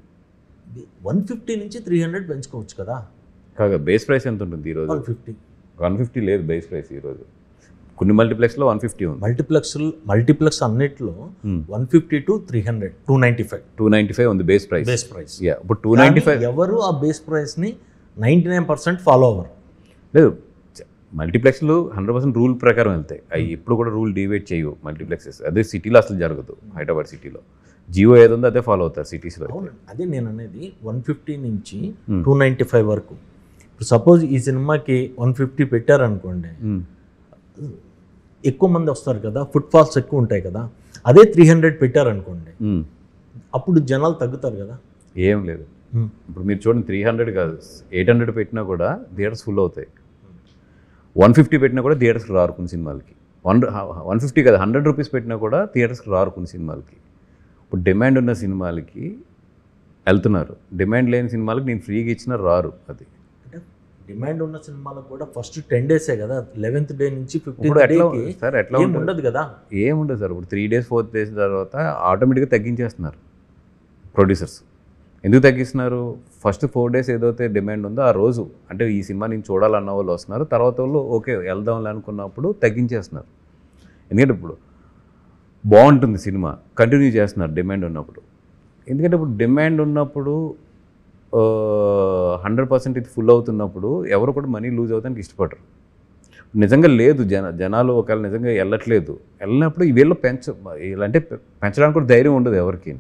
Speaker 1: 150 నుంచి 300 పెంచుకోవచ్చు కదా.
Speaker 2: కాగా బేస్ ప్రైస్ ఎంత ఉంటుంది ఈరోజు? 150 లేదు బేస్ ప్రైస్ ఈరోజు. కొన్ని మల్టీప్లెక్స్లో 150 ఉంది. మల్టీప్లెక్స్ అన్నిట్లో 150 to 300, 295 ఉంది బేస్ ప్రైస్. ఇప్పుడు 295
Speaker 1: ఎవరు ఆ బేస్ ప్రైస్ని 99% ఫాలో అవ్వరు.
Speaker 2: లేదు, మల్టీప్లెక్స్లు 100% రూల్ ప్రకారం వెళ్తాయి. అవి ఎప్పుడు కూడా రూల్ డివైడ్ చేయవు మల్టీప్లెక్సెస్. అదే సిటీలో అసలు జరగదు. హైదరాబాద్ సిటీలో జియో ఏదో ఉందో అదే ఫాలో అవుతారు సిటీస్లో.
Speaker 1: అదే నేను అనేది 150 నుంచి 295 వరకు. ఇప్పుడు సపోజ్ ఈ సినిమాకి 150 పెట్టారనుకోండి, ఎక్కువ మంది వస్తారు కదా, ఫుట్ ఫాల్స్ ఎక్కువ ఉంటాయి కదా. అదే 300 పెట్టారనుకోండి, అప్పుడు జనాలు తగ్గుతారు కదా.
Speaker 2: ఏం లేదు, ఇప్పుడు మీరు చూడండి 300 కాదు 800 పెట్టినా కూడా థియేటర్స్ ఫుల్ అవుతాయి. 150 పెట్టినా కూడా థియేటర్స్కి రారు కొన్ని సినిమాలకి. 150 కదా 100 రూపీస్ పెట్టినా కూడా థియేటర్స్కి రారు కొన్ని సినిమాలకి. ఇప్పుడు డిమాండ్ ఉన్న సినిమాలకి వెళ్తున్నారు, డిమాండ్ లేని సినిమాలకి నేను ఫ్రీగా ఇచ్చినా రారు. అది
Speaker 1: అంటే డిమాండ్ ఉన్న సినిమాలకు కూడా ఫస్ట్ 10 డేసే కదా, 11th డే నుంచి 15th
Speaker 2: సార్ ఎట్లా
Speaker 1: ఉండదు కదా.
Speaker 2: ఏముండదు సార్. ఇప్పుడు 3 days 4th days తర్వాత ఆటోమేటిక్గా తగ్గించేస్తున్నారు ప్రొడ్యూసర్స్. ఎందుకు తగ్గిస్తున్నారు? ఫస్ట్ 4 days ఏదైతే డిమాండ్ ఉందో ఆ రోజు, అంటే ఈ సినిమా నేను చూడాలన్న వాళ్ళు వస్తున్నారు, తర్వాత వాళ్ళు ఓకే వెళ్దాం అనుకున్నప్పుడు తగ్గించేస్తున్నారు. ఎందుకంటే ఇప్పుడు బాగుంటుంది సినిమా, కంటిన్యూ చేస్తున్నారు డిమాండ్ ఉన్నప్పుడు. ఎందుకంటే ఇప్పుడు డిమాండ్ ఉన్నప్పుడు 100% ఇది ఫుల్ అవుతున్నప్పుడు ఎవరు కూడా మనీ లూజ్ అవుతానికి ఇష్టపడరు. నిజంగా లేదు జనాలు ఒకవేళ నిజంగా వెళ్ళినప్పుడు వీళ్ళు అంటే పెంచడానికి కూడా ధైర్యం ఉండదు ఎవరికి.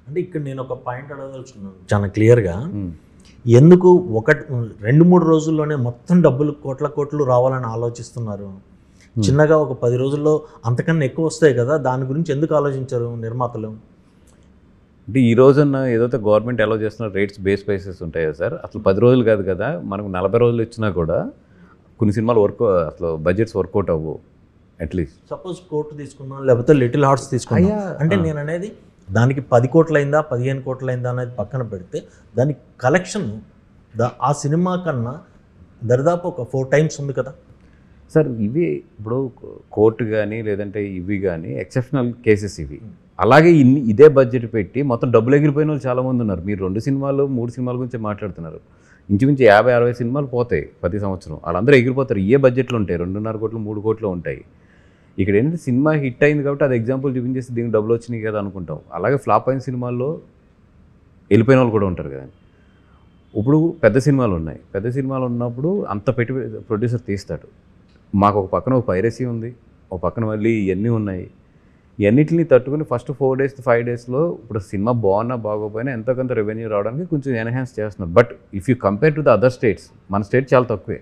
Speaker 1: అంటే ఇక్కడ నేను ఒక పాయింట్ అడగదలుచుకున్నాను చాలా క్లియర్గా. ఎందుకు 2-3 రోజుల్లోనే మొత్తం డబ్బులు కోట్లు రావాలని ఆలోచిస్తున్నారు? చిన్నగా ఒక 10 రోజుల్లో అంతకన్నా ఎక్కువ వస్తాయి కదా, దాని గురించి ఎందుకు ఆలోచించారు నిర్మాతలు?
Speaker 2: అంటే ఈ రోజున ఏదైతే గవర్నమెంట్ అలౌ చేస్తున్న రేట్స్ బేస్ ప్రైసెస్ ఉంటాయి కదా సార్, అసలు 10 రోజులు కాదు కదా, మనకు 40 రోజులు ఇచ్చినా కూడా కొన్ని సినిమాలు అసలు బడ్జెట్స్ వర్కౌట్ అవ్వవు. అట్లీస్ట్
Speaker 1: సపోజ్ కోర్టు తీసుకున్నాం, లేకపోతే లిటిల్ హార్ట్స్ తీసుకున్నాం అంటే నేను అనేది దానికి 10 కోట్లు అయిందా 15 కోట్లు అయిందా అనేది పక్కన పెడితే దాని కలెక్షన్ ఆ సినిమా కన్నా దరిదాపు ఒక 4 times ఉంది కదా
Speaker 2: సార్. ఇవి ఇప్పుడు కోర్టు కానీ లేదంటే ఇవి కానీ ఎక్సెప్షనల్ కేసెస్ ఇవి. అలాగే ఇదే బడ్జెట్ పెట్టి మొత్తం డబ్బులు ఎగిరిపోయిన వాళ్ళు చాలామంది ఉన్నారు. మీరు 2 సినిమాలు 3 సినిమాల గురించి మాట్లాడుతున్నారు. ఇంచుమించు 50-60 సినిమాలు పోతాయి ప్రతి సంవత్సరం. వాళ్ళందరూ ఎగిరిపోతారు. ఏ బడ్జెట్లో ఉంటాయి, 2.5 కోట్లు 3 కోట్లు ఉంటాయి. ఇక్కడ ఏంటంటే సినిమా హిట్ అయింది కాబట్టి అది ఎగ్జాంపుల్ చూపించేసి దీనికి డబ్బులు వచ్చినాయి కదా అనుకుంటాం. అలాగే ఫ్లాప్ అయిన సినిమాల్లో వెళ్ళిపోయిన వాళ్ళు కూడా ఉంటారు కదా. ఇప్పుడు పెద్ద సినిమాలు ఉన్నాయి, పెద్ద సినిమాలు ఉన్నప్పుడు అంత పెట్టి ప్రొడ్యూసర్ తీస్తాడు. మాకు ఒక పక్కన ఒక పైరసీ ఉంది, ఒక పక్కన మళ్ళీ ఇవన్నీ ఉన్నాయి. ఇవన్నిటిని తట్టుకుని ఫస్ట్ 4 days 5 daysలో ఇప్పుడు సినిమా బాగున్నా బాగోపోయినా ఎంతో కొంత రెవెన్యూ రావడానికి కొంచెం ఎన్హాన్స్ చేస్తున్నారు. But if you compare to the other states, మన స్టేట్ చాలా తక్కువే.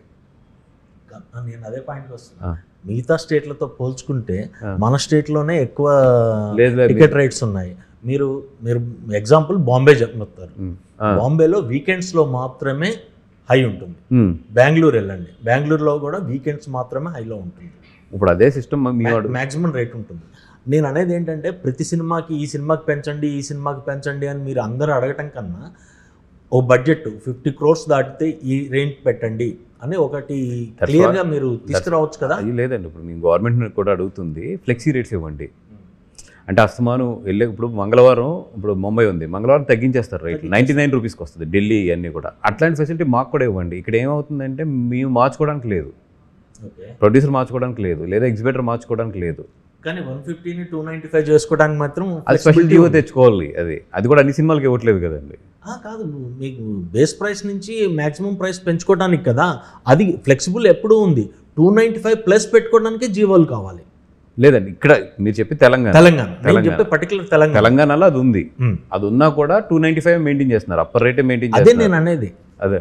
Speaker 1: నేను అదే పాయింట్కి వస్తున్నా, మిగతా స్టేట్లతో పోల్చుకుంటే మన స్టేట్లోనే ఎక్కువ టికెట్ రేట్స్ ఉన్నాయి. మీరు ఎగ్జాంపుల్ బాంబే చెప్తారు, బాంబేలో వీకెండ్స్లో మాత్రమే హై ఉంటుంది. బెంగళూరు వెళ్ళండి, బెంగళూరులో కూడా వీకెండ్స్ మాత్రమే హైలో ఉంటుంది.
Speaker 2: ఇప్పుడు అదే సిస్టమ్
Speaker 1: మ్యాక్సిమం రేట్ ఉంటుంది. నేను అనేది ఏంటంటే ప్రతి సినిమాకి ఈ సినిమాకి పెంచండి, ఈ సినిమాకి పెంచండి అని మీరు అందరూ అడగటం కన్నా ఓ బడ్జెట్ 50 crores దాటితే ఈ రేంజ్ పెట్టండి అని ఒకటి క్లియర్గా మీరు తీసుకురావచ్చు కదా.
Speaker 2: అది లేదండి, ఇప్పుడు మీ గవర్నమెంట్ కూడా అడుగుతుంది ఫ్లెక్సీ రేట్స్ ఇవ్వండి అంటే. అస్తమాను వెళ్ళే ఇప్పుడు మంగళవారం ఇప్పుడు ముంబై ఉంది, మంగళవారం తగ్గించేస్తారు రేట్లు, 99 రూపీస్కి వస్తుంది. ఢిల్లీ అన్నీ కూడా అట్లాంటి ఫెసిలిటీ మాకు కూడా ఇవ్వండి. ఇక్కడ ఏమవుతుందంటే మేము మార్చుకోవడానికి లేదు, ప్రొడ్యూసర్ మార్చుకోవడానికి లేదు, లేదా ఎగ్జిబిటర్ మార్చుకోవడానికి లేదు.
Speaker 1: కానీ 150ని 295 చేసుకోవడానికి మాత్రం
Speaker 2: అది స్పెషల్ జీవో తెచ్చుకోవాలి. అది కూడా అన్ని సినిమాలకి ఇవ్వట్లేదు కదండి.
Speaker 1: కాదు, మీకు బేస్ ప్రైస్ నుంచి మ్యాక్సిమం ప్రైస్ పెంచుకోవడానికి కదా, అది ఫ్లెక్సిబుల్ ఎప్పుడూ ఉంది. 295 ప్లస్ పెట్టుకోవడానికి జీవోలు కావాలి.
Speaker 2: లేదండి, ఇక్కడ మీరు చెప్పి తెలంగాణలో అది ఉంది. అది ఉన్నా కూడా 295 మెయింటైన్ చేస్తున్నారు, అప్పర్ రేటే మెయింటైన్ చేస్తున్నారు.
Speaker 1: నేను అనేది
Speaker 2: అదే.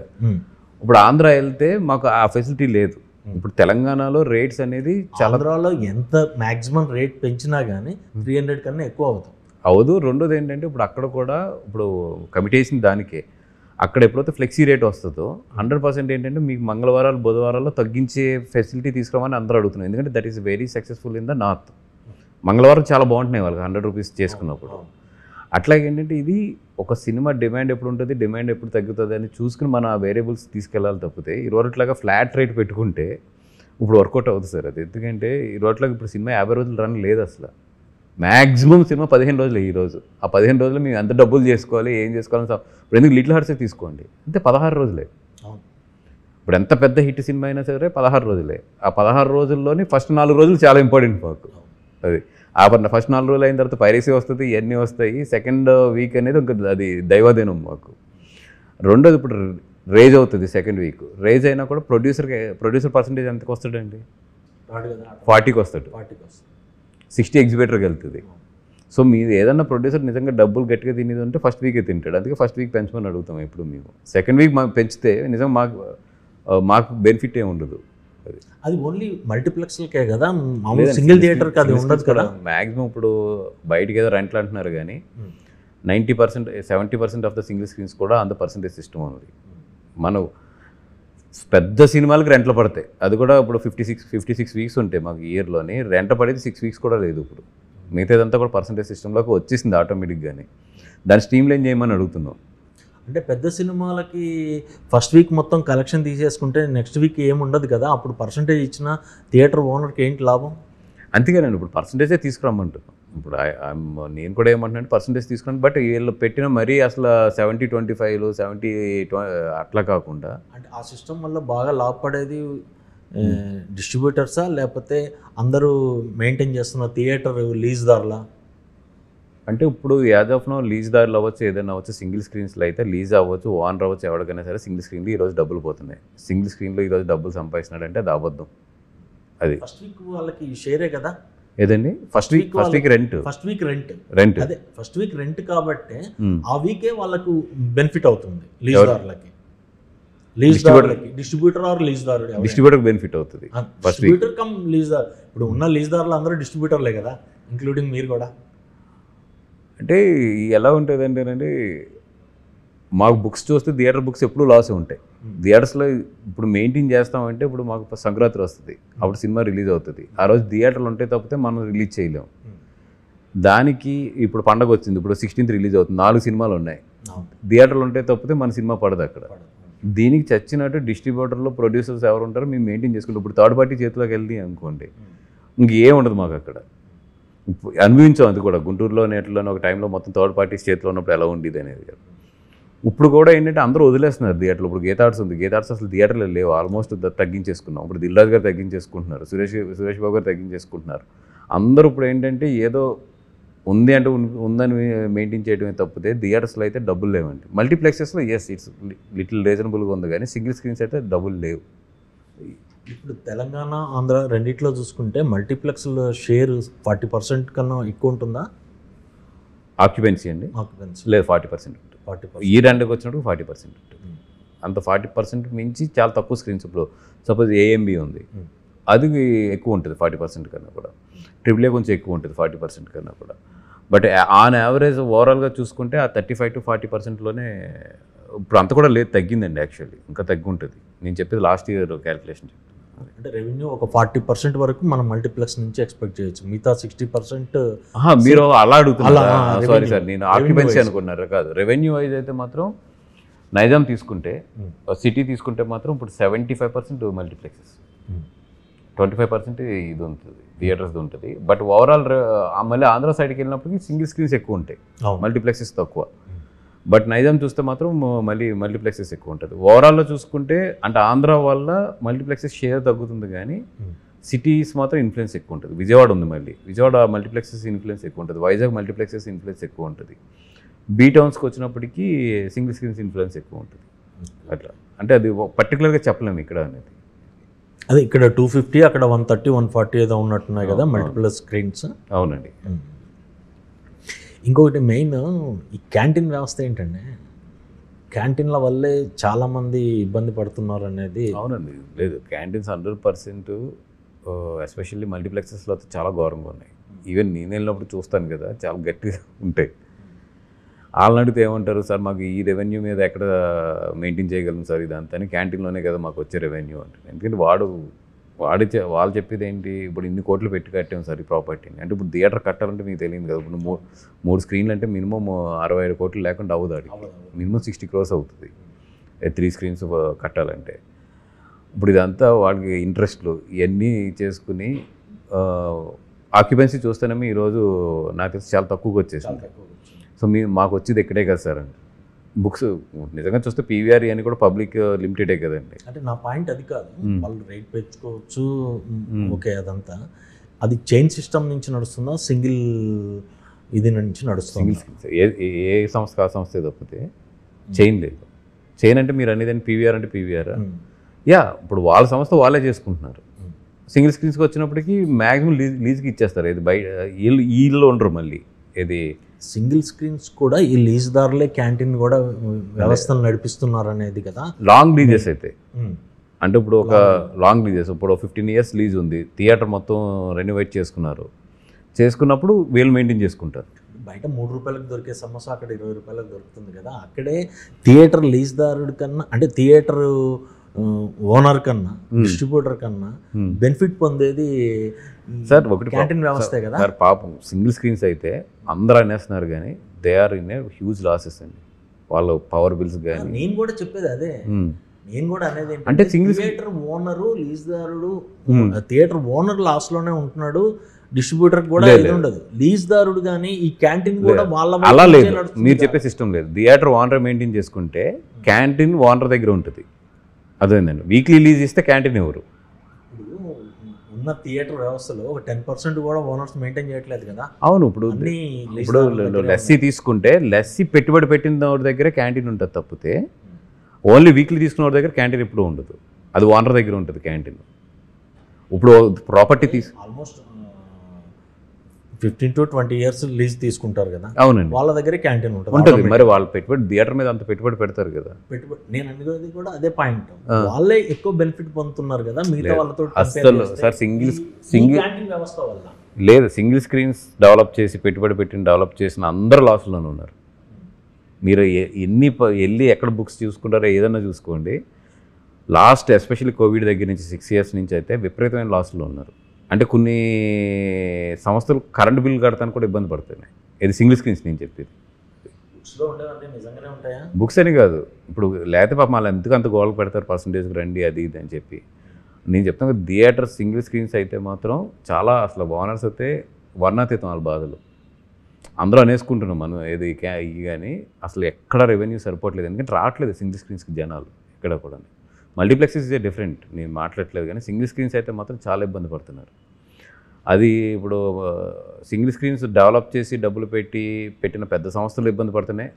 Speaker 2: ఇప్పుడు ఆంధ్ర వెళ్తే మాకు ఆ ఫెసిలిటీ లేదు. ఇప్పుడు తెలంగాణలో రేట్స్ అనేది చాలా,
Speaker 1: ఆంధ్రాలో ఎంత మ్యాక్సిమం రేట్ పెంచినా కానీ 300 కన్నా ఎక్కువ అవుతుంది.
Speaker 2: అవదు. రెండోది ఏంటంటే ఇప్పుడు అక్కడ కూడా ఇప్పుడు కమిటీ వేసిన దానికే అక్కడ ఎప్పుడైతే ఫ్లెక్సీ రేట్ వస్తుందో 100% ఏంటంటే మీకు మంగళవారాలు బుధవారాల్లో తగ్గించే ఫెసిలిటీ తీసుకురామని అందరూ అడుగుతున్నారు. ఎందుకంటే that is very successful in the north. మంగళవారం చాలా బాగుంటున్నాయి వాళ్ళకి 100 రూపీస్ చేసుకున్నప్పుడు. అట్లాగే ఏంటంటే ఇది ఒక సినిమా డిమాండ్ ఎప్పుడు ఉంటుంది, డిమాండ్ ఎప్పుడు తగ్గుతుంది అని చూసుకుని మన వేరియబుల్స్ తీసుకెళ్ళాలి తప్పితే ఇరువట్లాగా ఫ్లాట్ రేట్ పెట్టుకుంటే ఇప్పుడు వర్కౌట్ అవుతుంది సార్ అది. ఎందుకంటే ఇరువట్లాగా ఇప్పుడు సినిమా 50 రోజులు రన్ లేదు అసలు. మ్యాక్సిమం సినిమా 15 రోజులు. ఈరోజు ఆ 15 రోజులు మేము ఎంత డబ్బులు చేసుకోవాలి, ఏం చేసుకోవాలని ఇప్పుడు ఎందుకు లిటిల్ హార్ట్సే తీసుకోండి, అంతే 16 రోజులే. ఇప్పుడు ఎంత పెద్ద హిట్ సినిమా అయినా సరే 16 రోజులే. ఆ 16 రోజుల్లోని ఫస్ట్ 4 రోజులు చాలా ఇంపార్టెంట్ మాకు. అది ఆ ఫస్ట్ 4 రోజులు అయిన తర్వాత పైరసీ వస్తుంది, ఇవన్నీ వస్తాయి. సెకండ్ వీక్ అనేది ఇంకా అది దైవాధీనం మాకు. రెండోది ఇప్పుడు రేజ్ అవుతుంది సెకండ్ వీక్. రేజ్ అయినా కూడా ప్రొడ్యూసర్ పర్సంటేజ్ ఎంతకు వస్తాడండి? 40కి వస్తాడు. 60 ఎగ్జిబిటర్కి వెళ్తుంది. సో మీరు ఏదన్నా ప్రొడ్యూసర్ నిజంగా డబ్బులు గట్టిగా తినేది అంటే ఫస్ట్ వీకే తింటాడు. అందుకే ఫస్ట్ వీక్ పెంచమని అడుగుతాం ఇప్పుడు మేము. సెకండ్ వీక్ మాకు పెంచితే నిజంగా మాకు బెనిఫిట్ ఏమి ఉండదు.
Speaker 1: అది ఓన్లీ మల్టీప్లెక్స్లకే కదా, మామూలు సింగిల్ థియేటర్కి అది ఉండదు కదా.
Speaker 2: మ్యాక్సిమం ఇప్పుడు బయటికి ఏదో రెంట్లు అంటున్నారు కానీ 90% 70% ఆఫ్ ద సింగిల్ స్క్రీన్స్ కూడా అంత పర్సంటేజ్ సిస్టమ్ ఉంది. మనం పెద్ద సినిమాలకి రెంట్లు పడతాయి, అది కూడా ఇప్పుడు 56 వీక్స్ ఉంటాయి మాకు ఇయర్లోని. రెంట్ పడేది 6 వీక్స్ కూడా లేదు ఇప్పుడు. మిగతాదంతా కూడా పర్సంటేజ్ సిస్టంలోకి వచ్చేసింది ఆటోమేటిక్గానే. దాన్ని స్ట్రీమ్ లైన్ చేయమని అడుగుతున్నాం.
Speaker 1: అంటే పెద్ద సినిమాలకి ఫస్ట్ వీక్ మొత్తం కలెక్షన్ తీసేసుకుంటే నెక్స్ట్ వీక్ ఏముండదు కదా, అప్పుడు పర్సంటేజ్ ఇచ్చిన థియేటర్ ఓనర్కి ఏంటి లాభం?
Speaker 2: అంతేగానండి, ఇప్పుడు పర్సంటేజే తీసుకురమ్మంటున్నాం. ఇప్పుడు నేను కూడా ఏమంటున్నాను పర్సంటేజ్ తీసుకున్నాను. బట్ వీళ్ళు పెట్టిన మరీ అసలు 70-25 70 అట్లా కాకుండా
Speaker 1: అంటే ఆ సిస్టమ్ వల్ల బాగా లాభపడేది డిస్ట్రిబ్యూటర్సా లేకపోతే అందరూ మెయింటైన్ చేస్తున్న థియేటర్ లీజ్దారులా?
Speaker 2: అంటే ఇప్పుడు యాజ్ ఆఫ్ నో లీజ్దారులు అవ్వచ్చు, ఏదైనా అవ్వచ్చు. సింగిల్ స్క్రీన్స్లో అయితే లీజ్ అవ్వచ్చు, ఓనర్ అవ్వచ్చు, ఎవరికైనా సరే సింగిల్ స్క్రీన్లో ఈరోజు డబ్బులు పోతున్నాయి. సింగిల్ స్క్రీన్లో ఈరోజు డబ్బులు సంపాదిస్తున్నాడు అంటే అది అబద్ధం. అది
Speaker 1: ఫస్ట్ వీక్ వాళ్ళకి షేరే కదా.
Speaker 2: ఏదండి? ఫస్ట్ వీక్ రెంట్
Speaker 1: అదే ఫస్ట్ వీక్ రెంట్ కాబట్టి ఆ వీకే వాళ్ళకు బెనిఫిట్ అవుతుంది. లీజ్దారులకి డిస్ట్రిబ్యూటర్ ఆర్
Speaker 2: డిస్ట్రిబ్యూటర్ బెనిఫిట్ అవుతుంది.
Speaker 1: డిస్ట్రిబ్యూటర్ కమ్ లీజ్దార్. ఇప్పుడు ఉన్న లీజ్దారులు అందరూ డిస్ట్రిబ్యూటర్లే కదా, ఇంక్లూడింగ్ మీరు కూడా.
Speaker 2: అంటే ఎలా ఉంటుంది అంటేనండి, మాకు బుక్స్ చూస్తే థియేటర్ బుక్స్ ఎప్పుడు లాస్ ఉంటాయి. థియేటర్స్లో ఇప్పుడు మెయింటైన్ చేస్తామంటే ఇప్పుడు మాకు సంక్రాంతి వస్తుంది, అప్పుడు సినిమా రిలీజ్ అవుతుంది. ఆ రోజు థియేటర్లు ఉంటే తప్పితే మనం రిలీజ్ చేయలేము. దానికి ఇప్పుడు పండగ వచ్చింది, ఇప్పుడు 16th రిలీజ్ అవుతుంది, 4 సినిమాలు ఉన్నాయి. థియేటర్లు ఉంటే తప్పితే మన సినిమా పడదు అక్కడ. దీనికి చచ్చినట్టు డిస్ట్రిబ్యూటర్లో ప్రొడ్యూసర్స్ ఎవరు ఉంటారో మేము మెయింటైన్ చేసుకుంటాం. ఇప్పుడు థర్డ్ పార్టీ చేతిలోకి వెళ్ళి అనుకోండి, ఇంకేం ఉండదు మాకు అక్కడ. అనుభవించాం అది కూడా. గుంటూరులో నేట్లోనే ఒక టైంలో మొత్తం థర్డ్ పార్టీస్ చేతిలో ఉన్నప్పుడు ఎలా ఉండేది అనేది. ఇప్పుడు కూడా ఏంటంటే అందరూ వదిలేస్తున్నారు థియేటర్లు. ఇప్పుడు గీతార్ట్స్ ఉంది, గీతార్ట్స్ అసలు థియేటర్లు లేవు, ఆల్మోస్ట్ తగ్గించేసుకున్నాం. ఇప్పుడు దిల్రాజ్ గారు తగ్గించేసుకుంటున్నారు, సురేష్ బాబు గారు తగ్గించేసుకుంటున్నారు. అందరూ ఇప్పుడు ఏంటంటే ఏదో ఉంది అంటే ఉందని మెయింటైన్ చేయడమే తప్పితే థియేటర్స్లో అయితే డబ్బులు లేవండి. మల్టీప్లెక్సెస్లో ఎస్ ఇట్స్ లిటిల్ రీజనబుల్గా ఉంది, కానీ సింగిల్ స్క్రీన్స్ అయితే డబ్బులు లేవు.
Speaker 1: ఇప్పుడు తెలంగాణ ఆంధ్ర రెండిట్లో చూసుకుంటే మల్టీప్లెక్స్ షేర్ 40% కన్నా ఎక్కువ ఉంటుందా?
Speaker 2: ఆక్యుపెన్సీ అండి
Speaker 1: ఆక్యుపెన్సీ
Speaker 2: లేదు 40% ఉంటుంది.
Speaker 1: 40%.
Speaker 2: ఈ రెండుకి వచ్చినప్పుడు 40% ఉంటుంది. అంత 40% మించి చాలా తక్కువ స్క్రీన్స్. ఇప్పుడు సపోజ్ ఏఎంబి ఉంది, అది ఎక్కువ ఉంటుంది 40% కన్నా కూడా. ట్రిపుల్ ఏ కొంచెం ఎక్కువ ఉంటుంది 40% కన్నా కూడా. బట్ ఆన్ యావరేజ్ ఓవరాల్గా చూసుకుంటే ఆ 35 to 40%లోనే ఇప్పుడు అంత కూడా లేదు, తగ్గిందండి యాక్చువల్లీ. ఇంకా తగ్గి ఉంటుంది. నేను చెప్పేది లాస్ట్ ఇయర్ క్యాలిక్యులేషన్ చెప్తాను.
Speaker 1: అంటే రెవెన్యూ ఒక 40% వరకు మనం మల్టీప్లెక్స్ నుంచి ఎక్స్పెక్ట్ చేయొచ్చు. మిగతా 60%
Speaker 2: మీరు అలా అడుగుతున్నారు.
Speaker 1: అలా,
Speaker 2: సారీ
Speaker 1: revenue.
Speaker 2: సార్, నేను ఆక్యుపెన్సీ అనుకున్నారు కాదు. రెవెన్యూ వైజ్ అయితే మాత్రం నైజాం తీసుకుంటే, సిటీ తీసుకుంటే మాత్రం ఇప్పుడు 75% మల్టీప్లెక్సెస్, 25% ఇది ఉంటుంది, థియేటర్స్ ఉంటుంది. బట్ ఓవరాల్ మళ్ళీ ఆంధ్ర సైడ్కి వెళ్ళినప్పటికీ సింగిల్ స్క్రీన్స్ ఎక్కువ ఉంటాయి, మల్టీప్లెక్సెస్ తక్కువ. బట్ నైజాం చూస్తే మాత్రం మళ్ళీ మల్టీప్లెక్సెస్ ఎక్కువ ఉంటుంది. ఓవరాల్లో చూసుకుంటే అంటే ఆంధ్ర వల్ల మల్టీప్లెక్సెస్ షేర్ తగ్గుతుంది, కానీ సిటీస్ మాత్రం ఇన్ఫ్లుయెన్స్ ఎక్కువ ఉంటుంది. విజయవాడ ఉంది, మళ్ళీ విజయవాడ మల్టీప్లెక్సెస్ ఇన్ఫ్లుయెన్స్ ఎక్కువ ఉంటుంది. వైజాగ్ మల్టీప్లెక్సెస్ ఇన్ఫ్లుయెన్స్ ఎక్కువ ఉంటుంది. బీ టౌన్స్కి వచ్చినప్పటికీ సింగిల్ స్క్రీన్స్ ఇన్ఫ్లుయెన్స్ ఎక్కువ ఉంటుంది. అట్లా అంటే అది పర్టికులర్గా చెప్పలేము ఇక్కడ అనేది.
Speaker 1: అదే ఇక్కడ 250, అక్కడ 130, 140 ఏదో ఉన్నట్టున్నాయి కదా మల్టిపుల్ స్క్రీన్స్.
Speaker 2: అవునండి.
Speaker 1: ఇంకొకటి మెయిన్ ఈ క్యాంటీన్ వ్యవస్థ ఏంటంటే, క్యాంటీన్ల వల్లే చాలామంది ఇబ్బంది పడుతున్నారు అనేది.
Speaker 2: అవునండి, లేదు క్యాంటీన్స్ 100%, ఎస్పెషల్లీ మల్టీప్లెక్సెస్లో అయితే చాలా ఘోరంగా ఉన్నాయి. ఈవెన్ నేను వెళ్ళినప్పుడు చూస్తాను కదా, చాలా గట్టిగా ఉంటాయి. వాళ్ళని అడిగితే ఏమంటారు, సార్ మాకు ఈ రెవెన్యూ మీద ఎక్కడ మెయింటైన్ చేయగలం సార్ ఇదంతా అని, క్యాంటీన్లోనే కదా మాకు వచ్చే రెవెన్యూ అంటే. ఎందుకంటే వాళ్ళు చెప్పేది ఏంటి, ఇప్పుడు ఇన్ని కోట్లు పెట్టి కట్టాం సార్ ఈ ప్రాపర్టీని అంటే. ఇప్పుడు థియేటర్ కట్టాలంటే మీకు తెలియదు కదా, ఇప్పుడు మూడు స్క్రీన్లు అంటే మినిమం 67 కోట్లు లేకుండా అవుతుంది, మినిమం 60 crores అవుతుంది 3 screens కట్టాలంటే. ఇప్పుడు ఇదంతా వాళ్ళకి ఇంట్రెస్ట్లు ఇవన్నీ చేసుకుని ఆక్యుపెన్సీ చూస్తేనేమో ఈరోజు నాకు తెలిసి చాలా తక్కువగా వచ్చేసింది. సో మాకు వచ్చేది ఇక్కడే కదా సార్ అండి. బుక్స్ నిజంగా చూస్తే పీవీఆర్ అని కూడా పబ్లిక్ లిమిటెడే కదండి.
Speaker 1: అంటే నా పాయింట్ అది కాదు, వాళ్ళు రేట్ పెంచుకోవచ్చు, ఓకే అదంతా. అది చైన్ సిస్టమ్ నుంచి నడుస్తుందా, సింగిల్ ఇది నుంచి నడుస్తుంది?
Speaker 2: ఏ సంస్థ ఆ సంస్థ తప్పితే చైన్ లేదు. చైన్ అంటే మీరు అనేది పీవీఆర్ అంటే పీవీఆర్ ఇప్పుడు వాళ్ళ సంస్థ వాళ్ళే చేసుకుంటున్నారు. సింగిల్ స్క్రీన్స్కి వచ్చినప్పటికీ మ్యాక్సిమం లీజ్కి ఇచ్చేస్తారు. ఇది బయట వీళ్ళు ఉండరు. మళ్ళీ ఇది
Speaker 1: సింగిల్ స్క్రీన్స్ కూడా ఈ లీజ్దారులే క్యాంటీన్ కూడా వ్యవస్థను నడిపిస్తున్నారు అనేది కదా.
Speaker 2: లాంగ్ లీజెస్ అయితే అంటే ఇప్పుడు ఒక లాంగ్ లీజెస్, ఇప్పుడు 15 years లీజ్ ఉంది, థియేటర్ మొత్తం రెనోవేట్ చేసుకున్నప్పుడు వీళ్ళు మెయింటైన్ చేసుకుంటారు.
Speaker 1: బయట 3 రూపాయలకు దొరికే సమోసా అక్కడ 20 రూపాయలకు దొరుకుతుంది కదా. అక్కడే థియేటర్ లీజ్దారుడి కన్నా, అంటే థియేటర్ ఓనర్ కన్నా, డిస్ట్రిబ్యూటర్ కన్నా బెనిఫిట్ పొందేది
Speaker 2: సార్ ఒకటి
Speaker 1: క్యాంటీన్ వ్యవస్థే కదా
Speaker 2: సార్. పాపం సింగిల్ స్క్రీన్స్ అయితే అందరూ అనేస్తున్నారు, కానీ they are in a huge losses అండి. వాళ్ళు పవర్ బిల్స్ కానీ.
Speaker 1: నేను కూడా చెప్పేది అదే, నేను కూడా అనేది
Speaker 2: అంటే సింగిల్
Speaker 1: థియేటర్ ఓనరు, లీజ్దారుడు, థియేటర్ ఓనర్ లాస్ లోనే ఉంటున్నాడు, డిస్ట్రిబ్యూటర్ కూడా ఇది ఉండదు. లీజ్దారుడు కానీ ఈ క్యాంటీన్ కూడా వాళ్ళ
Speaker 2: అలా లేదు. మీరు చెప్పే సిస్టమ్ లేదు. థియేటర్ ఓనర్ మెయింటైన్ చేసుకుంటే క్యాంటీన్ ఓనర్ దగ్గర ఉంటుంది. అదేందండి, వీక్లీ లీజ్ ఇస్తే క్యాంటీన్ ఎవరు?
Speaker 1: ఉన్న థియేటర్ వ్యవస్థలో 10% కూడా ఓనర్స్ మెయింటైన్ చేయట్లేదు కదా.
Speaker 2: అవును, ఇప్పుడు లస్సీ తీసుకుంటే లస్సీ పెట్టుబడి పెట్టిన వాడి దగ్గర క్యాంటీన్ ఉంటుంది తప్పితే, ఓన్లీ వీక్లీ తీసుకున్న వాడి దగ్గర క్యాంటీన్ ఎప్పుడు ఉండదు. అది ఓనర్ దగ్గర ఉంటుంది క్యాంటీన్. ఇప్పుడు property
Speaker 1: almost 15 to 20 years lease తీసుకుంటారు కదా.
Speaker 2: అవునండి,
Speaker 1: వాళ్ళ దగ్గర క్యాంటీన్ ఉంటుంది.
Speaker 2: మరి వాళ్ళ పెట్టుబడి థియేటర్ మీద అంత పెట్టుబడి పెడతారు కదా.
Speaker 1: నేను అనేది కూడా అదే పాయింట్, వాళ్ళే ఎక్కువ బెనిఫిట్ పొందుతున్నారు కదా మిగతా వాళ్ళతో.
Speaker 2: అసలు సార్ సింగిల్
Speaker 1: క్యాంటీన్ వ్యవస్థ వల్ల
Speaker 2: లేదు, సింగిల్ స్క్రీన్స్ డెవలప్ చేసి పెట్టుబడి పెట్టిన డెవలప్ చేసిన అందరు లాస్లోనే ఉన్నారు. మీరు వెళ్ళి ఎక్కడ బుక్స్ చూసుకుంటారో ఏదన్నా చూసుకోండి, లాస్ట్ ఎస్పెషల్లీ కోవిడ్ దగ్గర నుంచి 6 years నుంచి అయితే విపరీతమైన లాస్లో ఉన్నారు. అంటే కొన్ని సంస్థలు కరెంట్ బిల్ కడతానికి కూడా ఇబ్బంది పడుతున్నాయి. ఇది సింగిల్ స్క్రీన్స్ నేను చెప్పేది. బుక్స్ అని కాదు, ఇప్పుడు లేకపోతే పాపం వాళ్ళు ఎందుకు అంత గోల్కి పెడతారు, పర్సంటేజ్కి రండి అది ఇది అని చెప్పి. నేను చెప్తాను, థియేటర్ సింగిల్ స్క్రీన్స్ అయితే మాత్రం చాలా అసలు ఓనర్స్ అయితే వర్ణాతీతం వాళ్ళ బాధలు. అందరూ అనేసుకుంటున్నాం మనం ఏది కానీ అసలు ఎక్కడ రెవెన్యూ సరిపోవట్లేదు. ఎందుకంటే రావట్లేదు సింగిల్ స్క్రీన్స్కి జనాలు ఎక్కడ కూడా. మల్టీప్లెక్సెస్ ఇస్ డిఫరెంట్, నేను మాట్లాడట్లేదు, కానీ సింగిల్ స్క్రీన్స్ అయితే మాత్రం చాలా ఇబ్బంది పడుతున్నారు. అది ఇప్పుడు సింగిల్ స్క్రీన్స్ డెవలప్ చేసి డబ్బులు పెట్టిన పెద్ద సంస్థలు ఇబ్బంది పడుతున్నాయి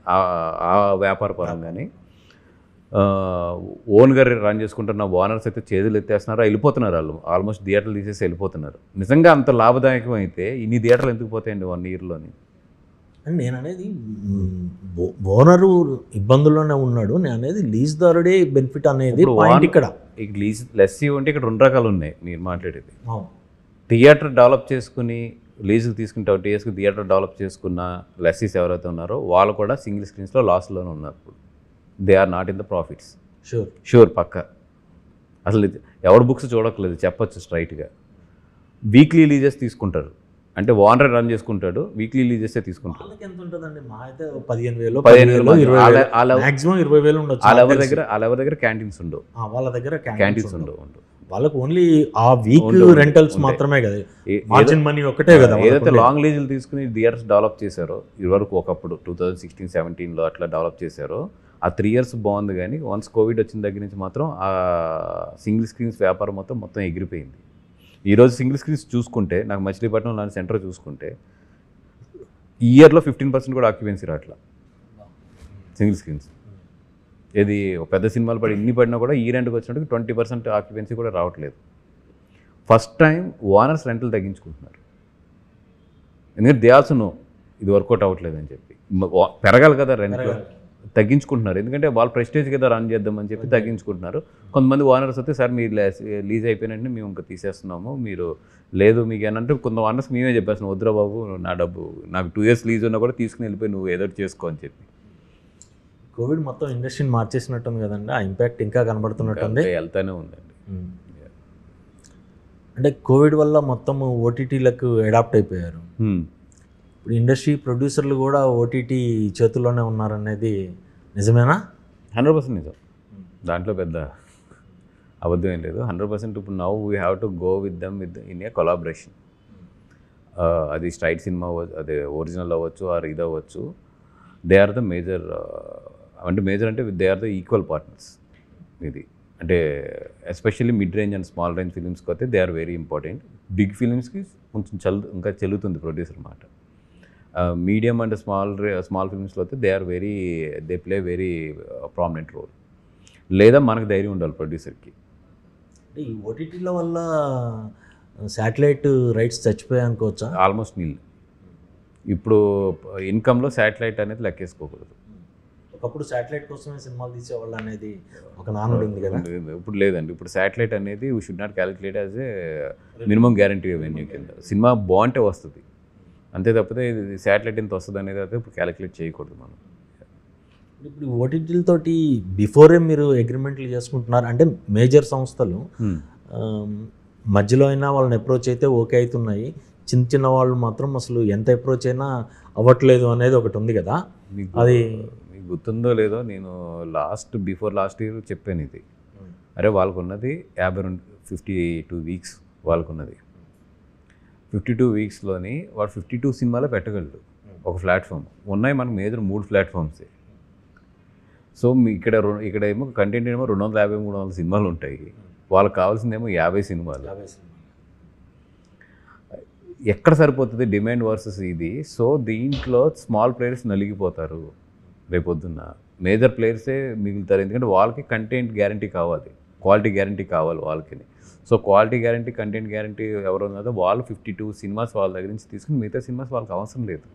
Speaker 2: ఆ వ్యాపార పరంగానే. ఓన్గా రన్ చేసుకుంటున్న ఓనర్స్ అయితే చేతులు ఎత్తేస్తున్నారు, వెళ్ళిపోతున్నారు. వాళ్ళు ఆల్మోస్ట్ థియేటర్లు తీసేసి వెళ్ళిపోతున్నారు. నిజంగా అంత లాభదాయకం అయితే ఇన్ని థియేటర్లు ఎందుకు పోతాయండి 1 ఇయర్లోని?
Speaker 1: అండ్ నేను అనేది ఓనరు ఇబ్బందుల్లోనే ఉన్నాడు, నేను అనేది లీజ్దారుడే బెనిఫిట్ అనేది పాయింట్ ఇక్కడ.
Speaker 2: లీజ్ లెస్సీ ఉంటే ఇక్కడ 2 రకాలు ఉన్నాయి మీరు మాట్లాడేది. థియేటర్ డెవలప్ చేసుకుని లీజుకి తీసుకుని 20 yearsకి థియేటర్ డెవలప్ చేసుకున్న లెస్సీస్ ఎవరైతే ఉన్నారో వాళ్ళు కూడా సింగిల్ స్క్రీన్స్లో లాస్లోనే ఉన్నారు. ఇప్పుడు they are not in the profits. Sure పక్క. అసలు ఎవరు బుక్స్ చూడట్లేదు చెప్పచ్చు స్ట్రైట్గా. వీక్లీ లీజెస్ తీసుకుంటారు, అంటే ఓనర్ రన్ చేసుకుంటాడు, వీక్లీ లీజెస్ తీసుకుంటారు.
Speaker 1: ఎంత ఉంటుందండి? మా అయితే 15,000 20,000 ఉండొచ్చు.
Speaker 2: వాళ్ళ దగ్గర క్యాంటీన్స్ ఉండవు,
Speaker 1: వాళ్ళ దగ్గర
Speaker 2: క్యాంటీన్స్ ఉండవు.
Speaker 1: వాళ్ళకు ఓన్లీ ఆ వీక్ రెంటల్స్ మాత్రమే కదా, మార్జిన్ మనీ ఒకటే కదా.
Speaker 2: ఏదైతే లాంగ్ లీజులు తీసుకుని థియేటర్స్ డెవలప్ చేశారో ఇదివరకు, ఒకప్పుడు 2016-17లో అట్లా డెవలప్ చేశారో, ఆ 3 years బాగుంది. కానీ వన్స్ కోవిడ్ వచ్చిన దగ్గర నుంచి మాత్రం ఆ సింగిల్ స్క్రీన్స్ వ్యాపారం మొత్తం ఎగిరిపోయింది. ఈరోజు సింగిల్ స్క్రీన్స్ చూసుకుంటే, నాకు మచిలీపట్నం లాంటి సెంటర్ చూసుకుంటే ఈ ఇయర్లో 15% కూడా ఆక్యుపెన్సీ రావట్లా సింగిల్ స్క్రీన్స్. ఇది పెద్ద సినిమాలు ఇన్ని పడినా కూడా ఈ రెంట్కి వచ్చినట్టుగా 20% ఆక్యుపెన్సీ కూడా రావట్లేదు. ఫస్ట్ టైం ఓనర్స్ రెంటలు తగ్గించుకుంటున్నారు. ఎందుకంటే దే ఆల్సో నో ఇది వర్కౌట్ అవ్వట్లేదు అని చెప్పి. పెరగాలి కదా రెంట్లు, తగ్గించుకుంటున్నారు. ఎందుకంటే వాళ్ళు ప్రెస్టేజ్ కదా రన్ చేద్దామని చెప్పి తగ్గించుకుంటున్నారు. కొంతమంది ఓనర్స్ వస్తే సార్ మీరు లీజ్ అయిపోయినట్టు మేము ఇంకా తీసేస్తున్నాము, మీరు లేదు మీకు ఏనంటే కొంత ఓనర్స్ మేమే చెప్పేస్తున్నాం, వద్దురా బాబు నా డబ్బు, నాకు 2 years లీజ్ ఉన్నా కూడా తీసుకుని వెళ్ళిపోయి నువ్వు ఏదో చేసుకో అని చెప్పి.
Speaker 1: కోవిడ్ మొత్తం ఇండస్ట్రీని మార్చేసినట్టుంది కదండి, ఆ ఇంపాక్ట్ ఇంకా కనబడుతున్నట్టుంది.
Speaker 2: వెళ్తానే ఉందండి.
Speaker 1: అంటే కోవిడ్ వల్ల మొత్తం ఓటీటీలకు అడాప్ట్ అయిపోయారు. ఇప్పుడు ఇండస్ట్రీ ప్రొడ్యూసర్లు కూడా ఓటీటీ చేతుల్లోనే ఉన్నారనేది నిజమేనా?
Speaker 2: 100% నిజం. దాంట్లో పెద్ద అబద్ధం ఏం లేదు. 100% ఇప్పుడు now we have to go with them in a collaboration. అది స్ట్రైట్ సినిమా అదే ఒరిజినల్ అవ్వచ్చు ఆర్ ఇది అవ్వచ్చు, దే ఆర్ ద మేజర్. అంటే మేజర్ అంటే they are the equal partners. ఇది అంటే especially mid range and small range ఫిలిమ్స్కి అయితే they are very important. Big ఫిలిమ్స్కి కొంచెం ఇంకా చెల్లుతుంది ప్రొడ్యూసర్ మాట. మీడియం అండ్ స్మాల్ ఫిల్మ్స్లో అయితే they play very prominent role. లేదా మనకు ధైర్యం ఉండాలి ప్రొడ్యూసర్కి.
Speaker 1: ఈ ఓటీటీల వల్ల శాటిలైట్ రైట్స్ చచ్చిపోయాయి అనుకోవచ్చా?
Speaker 2: ఆల్మోస్ట్ నీళ్ళు. ఇప్పుడు ఇన్కంలో శాటిలైట్ అనేది లెక్కేసుకోకూడదు.
Speaker 1: ఒకప్పుడు శాటిలైట్ కోసమే సినిమాలు తీసేవాళ్ళు అనేది ఒక నానుడు ఉంది కదా.
Speaker 2: ఇప్పుడు లేదండి. ఇప్పుడు శాటిలైట్ అనేది we should not calculate as a minimum guarantee revenue కింద. సినిమా బాగుంటే వస్తుంది, అంతే తప్పితే ఇది శాటిలైట్ ఎంత వస్తుంది అనేది అయితే ఇప్పుడు క్యాలిక్యులేట్ చేయకూడదు మనం.
Speaker 1: ఇప్పుడు ఓటీటీలతోటి బిఫోరే మీరు అగ్రిమెంట్లు చేసుకుంటున్నారు అంటే మేజర్ సంస్థలు మధ్యలో అయినా వాళ్ళని అప్రోచ్ అయితే ఓకే అవుతున్నాయి, చిన్న వాళ్ళు మాత్రం అసలు ఎంత అప్రోచ్ అయినా అవ్వట్లేదు అనేది ఒకటి ఉంది కదా. అది
Speaker 2: మీకు గుర్తుందో లేదో, నేను బిఫోర్ లాస్ట్ ఇయర్ చెప్పాను ఇది. అరే వాళ్ళకున్నది 52 weeks వాళ్ళకున్నది. 52 weeksలోని వాడు 52 సినిమాలే పెట్టగలడు ఒక ప్లాట్ఫామ్. ఉన్నాయి మనకు మేజర్ 3 ప్లాట్ఫామ్సే. సో ఇక్కడ ఏమో కంటెంట్ ఏమో 250-300 సినిమాలు ఉంటాయి, వాళ్ళకి కావాల్సిందేమో 50 సినిమాలు. ఎక్కడ సరిపోతుంది డిమాండ్ వర్సెస్ ఇది? సో దీంట్లో స్మాల్ ప్లేయర్స్ నలిగిపోతారు, రేపొద్దున్న మేజర్ ప్లేయర్సే మిగులుతారు. ఎందుకంటే వాళ్ళకి కంటెంట్ గ్యారంటీ కావాలి, క్వాలిటీ గ్యారంటీ కావాలి వాళ్ళకి. So quality guarantee, content guarantee ఎవరు ఉన్నదో వాళ్ళు 52 సినిమాస్ వాళ్ళ దగ్గర నుంచి తీసుకుని మిగతా సినిమాస్ వాళ్ళకి అవసరం లేదు.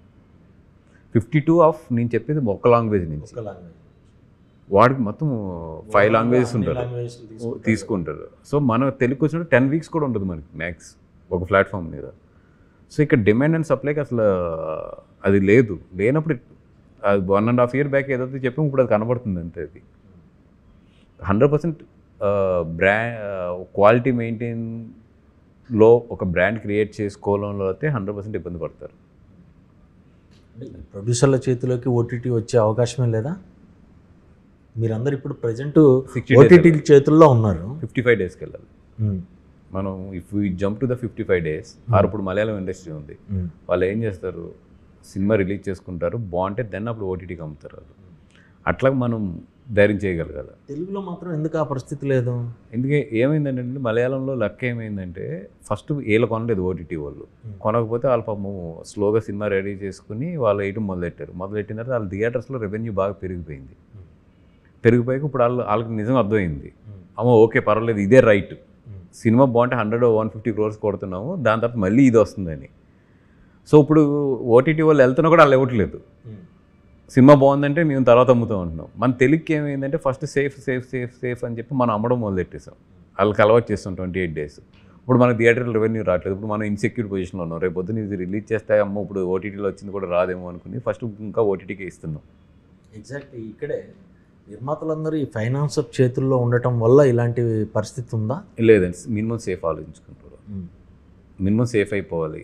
Speaker 2: 52 ఆఫ్ నేను చెప్పేది ఒక్క లాంగ్వేజ్ నుంచి, వాడికి మొత్తం 5 languages ఉంటారు తీసుకుంటారు. సో మనం తెలుగు వచ్చినట్టు 10 weeks కూడా ఉంటుంది మనకి మ్యాక్స్ ఒక ప్లాట్ఫామ్ మీద. సో ఇక్కడ డిమాండ్ అండ్ సప్లైకి అసలు అది లేనప్పుడు 1.5 year బ్యాక్ ఏదైతే చెప్పాము ఇప్పుడు అది కనబడుతుంది అంతే. అది 100% క్వాలిటీ మెయింటైన్లో ఒక బ్రాండ్ క్రియేట్ చేసుకోవడంలో అయితే 100% ఇబ్బంది పడతారు.
Speaker 1: ప్రొడ్యూసర్ల చేతిలోకి ఓటీటీ వచ్చే అవకాశమే లేదా? మీరందరూ ఇప్పుడు ప్రజెంట్ ఓటీటీ చేతుల్లో ఉన్నారు.
Speaker 2: 55 daysకి వెళ్ళాలి మనం. If you jump to the 55 days, ఇప్పుడు మలయాళం ఇండస్ట్రీ ఉంది, వాళ్ళు ఏం చేస్తారు, సినిమా రిలీజ్ చేసుకుంటారు, బాగుంటే దెన్ అప్పుడు ఓటీటీకి అమ్ముతారు. అట్లా మనం ధైర్యం చేయగలగాలి.
Speaker 1: తెలుగులో మాత్రం ఎందుకు ఆ పరిస్థితి లేదు?
Speaker 2: ఎందుకే ఏమైందంటే మలయాళంలో లక్ ఏమైందంటే ఫస్ట్ వీళ్ళు కొనలేదు ఓటీటీ వాళ్ళు. కొనకపోతే వాళ్ళ పాపము స్లోగా సినిమా రెడీ చేసుకుని వాళ్ళు వేయటం మొదలెట్టిన తర్వాత వాళ్ళ థియేటర్స్లో రెవెన్యూ బాగా పెరిగిపోయింది. పెరిగిపోయాక ఇప్పుడు వాళ్ళకి నిజం అర్థమైంది, అమ్మో ఓకే పర్వాలేదు ఇదే రైట్, సినిమా బాగుంటే 100-150 crores కొడుతున్నాము, దాని తర్వాత మళ్ళీ ఇది వస్తుందని. సో ఇప్పుడు ఓటీటీ వాళ్ళు వెళ్తున్నా కూడా వాళ్ళు ఇవ్వట్లేదు, సినిమా బాగుందంటే మేము తర్వాత అమ్ముతాం అంటున్నాం. మన తెలుగుకి ఏమైందంటే first safe safe safe safe అని చెప్పి మనం అమ్మడం మొదలెట్టేసాం, వాళ్ళకి అలవాటు చేస్తాం 28 days. ఇప్పుడు మనకి థియేటర్ రెవెన్యూ రావట్లేదు, ఇప్పుడు మనం ఇన్సెక్యూర్ పొజిషన్లో ఉన్నాం, రేపు పొద్దున్న ఇది రిలీజ్ చేస్తే అమ్మో ఇప్పుడు ఓటీటీలో వచ్చింది కూడా రాదేమో అనుకుని ఫస్ట్ ఇంకా ఓటీటీకే ఇస్తున్నాం.
Speaker 1: ఎగ్జాక్ట్లీ ఇక్కడే నిర్మాతలందరూ ఈ ఫైనాన్స్ చేతుల్లో ఉండటం వల్ల ఇలాంటి పరిస్థితి ఉందా?
Speaker 2: లేదండి, మినిమం సేఫ్ ఆలోచించుకుంటారు, మినిమం సేఫ్ అయిపోవాలి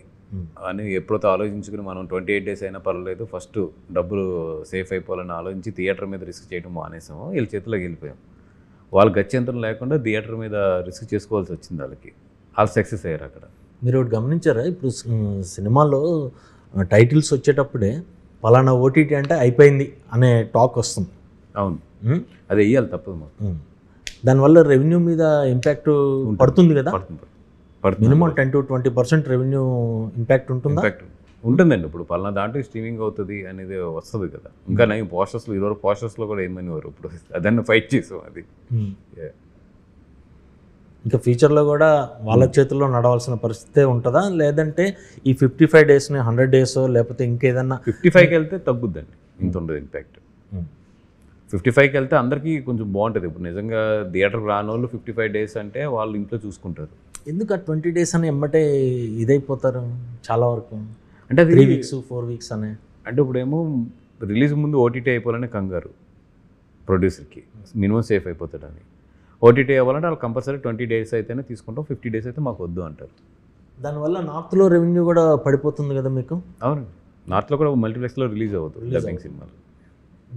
Speaker 2: అని ఎప్పుడైతే ఆలోచించుకుని మనం 28 days అయినా పర్వాలేదు ఫస్ట్ డబ్బులు సేఫ్ అయిపోవాలని ఆలోచించి థియేటర్ మీద రిస్క్ చేయడం మానేసాము, వీళ్ళ చేతిలోకి వెళ్ళిపోయాం. వాళ్ళు గత్యంతరం లేకుండా థియేటర్ మీద రిస్క్ చేసుకోవాల్సి వచ్చింది, వాళ్ళు సక్సెస్ అయ్యారు అక్కడ.
Speaker 1: మీరు ఒకటి గమనించారా, ఇప్పుడు సినిమాలో టైటిల్స్ వచ్చేటప్పుడే పలానా ఓటీటీ అంటే అయిపోయింది అనే టాక్ వస్తుంది.
Speaker 2: అవును, అది వెయ్యాలి తప్పదు మాకు.
Speaker 1: దానివల్ల రెవెన్యూ మీద ఇంపాక్ట్ పడుతుంది కదా,
Speaker 2: పడుతుంది.
Speaker 1: మినిమం 10-20% రెవెన్యూ ఇంపాక్ట్ ఉంటుందా?
Speaker 2: ఉంటుందండి. ఇప్పుడు పలానా దాంట్లో స్ట్రీమింగ్ అవుతుంది అనేది వస్తుంది కదా. ఇంకా నేను పోస్టర్స్లో ఇదివరకు పోస్టర్స్లో కూడా ఏమనేవారు, ఇప్పుడు అదన్నీ ఫైట్ చేసాం అది.
Speaker 1: ఇంకా ఫ్యూచర్లో కూడా వాళ్ళ చేతుల్లో నడవాల్సిన పరిస్థితే ఉంటుందా, లేదంటే ఈ 55 daysని 100 days లేకపోతే ఇంకేదన్నా?
Speaker 2: 55కి వెళ్తే తగ్గుద్దండి, ఇంత ఉండదు ఇంపాక్ట్. 55కి వెళ్తే అందరికీ కొంచెం బాగుంటుంది. ఇప్పుడు నిజంగా థియేటర్కి రాని వాళ్ళు 55 days అంటే వాళ్ళు ఇంట్లో చూసుకుంటారు.
Speaker 1: ఎందుకు ఆ 20 days అని ఎమ్మటే ఇదైపోతారు చాలా వరకు,
Speaker 2: అంటే అది
Speaker 1: 3 weeks 4 weeks అనే?
Speaker 2: అంటే ఇప్పుడేమో రిలీజ్ ముందు ఓటీటీ అయిపోవాలని కంగారు ప్రొడ్యూసర్కి, మినిమం సేఫ్ అయిపోతాడని. ఓటీటీ అవ్వాలంటే వాళ్ళు కంపల్సరీ 20 days అయితేనే తీసుకుంటాం, 50 days అయితే మాకు వద్దు అంటారు.
Speaker 1: దానివల్ల నార్త్లో రెవెన్యూ కూడా పడిపోతుంది కదా మీకు?
Speaker 2: అవునండి, నార్త్లో కూడా మల్టీప్లెక్స్లో రిలీజ్ అవుతుంది డబ్బింగ్ సినిమాలు.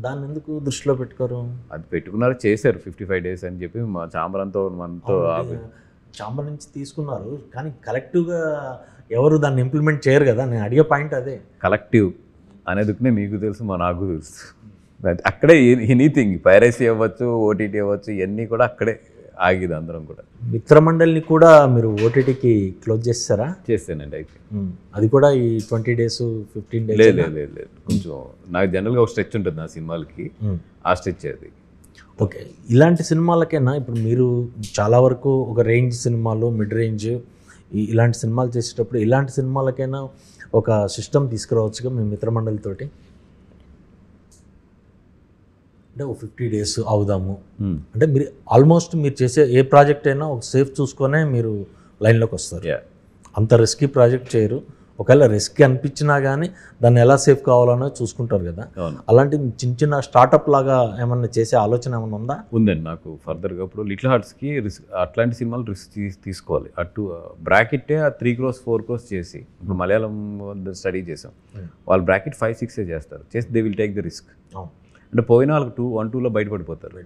Speaker 1: దాన్ని ఎందుకు దృష్టిలో పెట్టుకోరు?
Speaker 2: అది పెట్టుకున్నారు, చేశారు 55 days అని చెప్పి మా చాంబరంతో మనతో
Speaker 1: చాంబర్ నుంచి తీసుకున్నారు, కానీ కలెక్టివ్గా ఎవరు దాన్ని ఇంప్లిమెంట్ చేయరు కదా. నేను అడిగే పాయింట్ అదే.
Speaker 2: కలెక్టివ్ అనేదినే మీకు తెలుసు, మా నాకు తెలుసు. అక్కడే ఎనీథింగ్ పైరసీ అవ్వచ్చు, ఓటీటీ అవ్వచ్చు, ఇవన్నీ కూడా అక్కడే ఆగిది అందరం కూడా.
Speaker 1: మిత్రమండలిని కూడా మీరు ఓటీటీకి క్లోజ్ చేస్తారా?
Speaker 2: చేస్తానండి అయితే.
Speaker 1: అది కూడా ఈ 20 days 15 days?
Speaker 2: లేదు, కొంచెం నాకు జనరల్గా ఒక స్ట్రెచ్ ఉంటుంది నా సినిమాలకి, ఆ స్ట్రెచ్ అది.
Speaker 1: ఓకే, ఇలాంటి సినిమాలకైనా ఇప్పుడు మీరు చాలా వరకు ఒక రేంజ్ సినిమాలు, మిడ్ రేంజ్ ఇలాంటి సినిమాలు చేసేటప్పుడు ఇలాంటి సినిమాలకైనా ఒక సిస్టమ్ తీసుకురావచ్చుగా మీ మిత్రమండలితోటి? అంటే ఒక 50 days అవుదాము అంటే మీరు ఆల్మోస్ట్ మీరు చేసే ఏ ప్రాజెక్ట్ అయినా ఒక సేఫ్ చూసుకొనే మీరు లైన్లోకి వస్తారు. అంత రిస్కీ ప్రాజెక్ట్ చేయరు. ఒకవేళ రిస్క్ అనిపించినా కానీ దాన్ని ఎలా సేఫ్ కావాలనో చూసుకుంటారు కదా. అలాంటి చిన్న చిన్న స్టార్టప్ లాగా ఏమన్నా చేసే ఆలోచన ఏమైనా ఉందా?
Speaker 2: ఉందండి నాకు ఫర్దర్గా. ఇప్పుడు లిటిల్ హార్ట్స్కి రిస్క్, అట్లాంటి సినిమాలు రిస్క్ తీసుకోవాలి. అటు బ్రాకెట్టే 3 crores 4 crores చేసి, ఇప్పుడు మలయాళం స్టడీ చేసాం, వాళ్ళు బ్రాకెట్ 5-6 చేస్తారు, చేసి they will take the risk. అంటే పోయిన వాళ్ళకి 1-2లో బయటపడిపోతారు.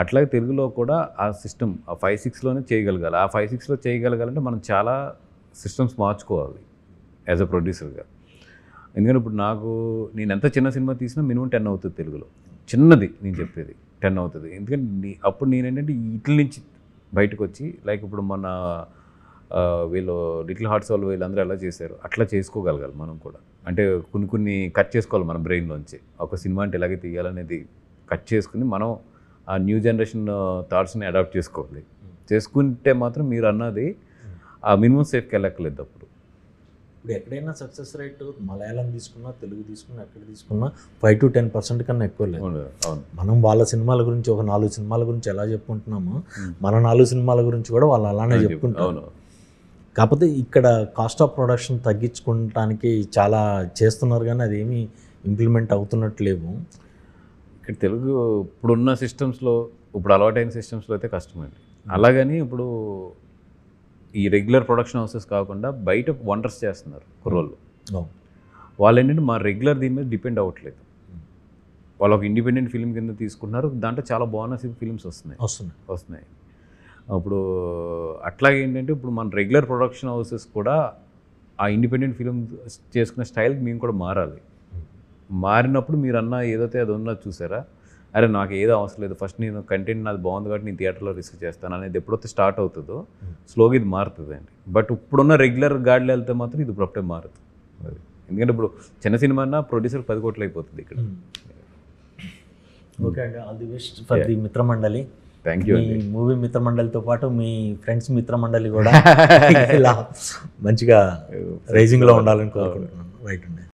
Speaker 2: అట్లాగే తెలుగులో కూడా ఆ సిస్టమ్ ఆ 5-6లోనే చేయగలగాలి. ఆ 5-6లో చేయగలగాలంటే మనం చాలా సిస్టమ్స్ మార్చుకోవాలి యాజ్ అ ప్రొడ్యూసర్గా. ఎందుకంటే ఇప్పుడు నేను ఎంత చిన్న సినిమా తీసినా మినిమం 10 అవుతుంది తెలుగులో. చిన్నది నేను చెప్పేది 10 అవుతుంది. ఎందుకంటే అప్పుడు నేనేంటంటే ఇట్ల నుంచి బయటకు వచ్చి, లైక్ ఇప్పుడు మన వీళ్ళు లిటిల్ హార్ట్స్ వాళ్ళు వీళ్ళందరూ ఎలా చేశారు అట్లా చేసుకోగలగాలి మనం కూడా. అంటే కొన్ని కట్ చేసుకోవాలి మన బ్రెయిన్లోంచి. ఒక సినిమా అంటే ఎలాగే తీయాలనేది కట్ చేసుకుని మనం ఆ న్యూ జనరేషన్ థాట్స్ని అడాప్ట్ చేసుకోవాలి. చేసుకుంటే మాత్రం మీరు అన్నది ఆ మినిమం సేఫ్కి వెళ్ళక్కర్లేదు. అప్పుడు
Speaker 1: ఇప్పుడు ఎక్కడైనా సక్సెస్ రేట్ మలయాళం తీసుకున్నా, తెలుగు తీసుకున్నా, ఎక్కడ తీసుకున్నా 5-10% కన్నా ఎక్కువ లేదు. మనం వాళ్ళ సినిమాల గురించి ఒక 4 సినిమాల గురించి ఎలా చెప్పుకుంటున్నామో మన 4 సినిమాల గురించి కూడా వాళ్ళు అలానే చెప్పుకుంటారు. కాకపోతే ఇక్కడ కాస్ట్ ఆఫ్ ప్రొడక్షన్ తగ్గించుకోవడానికి చాలా చేస్తున్నారు, కానీ అదేమీ ఇంప్లిమెంట్ అవుతున్నట్లేవు.
Speaker 2: ఇక్కడ తెలుగు ఇప్పుడున్న సిస్టమ్స్లో, ఇప్పుడు అలవాటైన సిస్టమ్స్లో అయితే కష్టమండి. అలాగని ఇప్పుడు ఈ రెగ్యులర్ ప్రొడక్షన్ హౌసెస్ కాకుండా బయట వండర్స్ చేస్తున్నారు కుర్రోళ్ళు. వాళ్ళు ఏంటంటే మా రెగ్యులర్ దీని మీద డిపెండ్ అవ్వట్లేదు. వాళ్ళు ఒక ఇండిపెండెంట్ ఫిలిం కింద తీసుకుంటున్నారు, దాంట్లో చాలా బాగున్న ఫిలిమ్స్ వస్తున్నాయి. అప్పుడు అట్లాగే ఏంటంటే ఇప్పుడు మన రెగ్యులర్ ప్రొడక్షన్ హౌసెస్ కూడా ఆ ఇండిపెండెంట్ ఫిలిం చేసుకునే స్టైల్కి మేము కూడా మారాలి. మారినప్పుడు మీరు అన్న ఏదైతే అది ఉన్నది చూసారా, అరే నాకు ఏదో అవసరం లేదు, ఫస్ట్ నేను కంటెంట్ నాది బాగుంది కాబట్టి నేను థియేటర్లో రిస్క్ చేస్తాను అనేది ఎప్పుడైతే స్టార్ట్ అవుతుందో స్లోగా ఇది మారుతుంది అండి. బట్ ఇప్పుడున్న రెగ్యులర్ గాడిలో వెళ్తే మాత్రం ఇది ఇప్పుడు అప్పుడే మారుతుంది. ఎందుకంటే ఇప్పుడు చిన్న సినిమా అన్నా ప్రొడ్యూసర్ 10 కోట్లు అయిపోతుంది ఇక్కడ.
Speaker 1: ఓకే అండి, all the best for the Mitramandali.
Speaker 2: Thank you
Speaker 1: మీ
Speaker 2: అండి.
Speaker 1: మూవీ మిత్రమండలితో పాటు మీ ఫ్రెండ్స్ మిత్రమండలి కూడా ఇలా మంచిగా రైజింగ్లో ఉండాలని కోరుకుంటున్నాను. రైట్ అండి.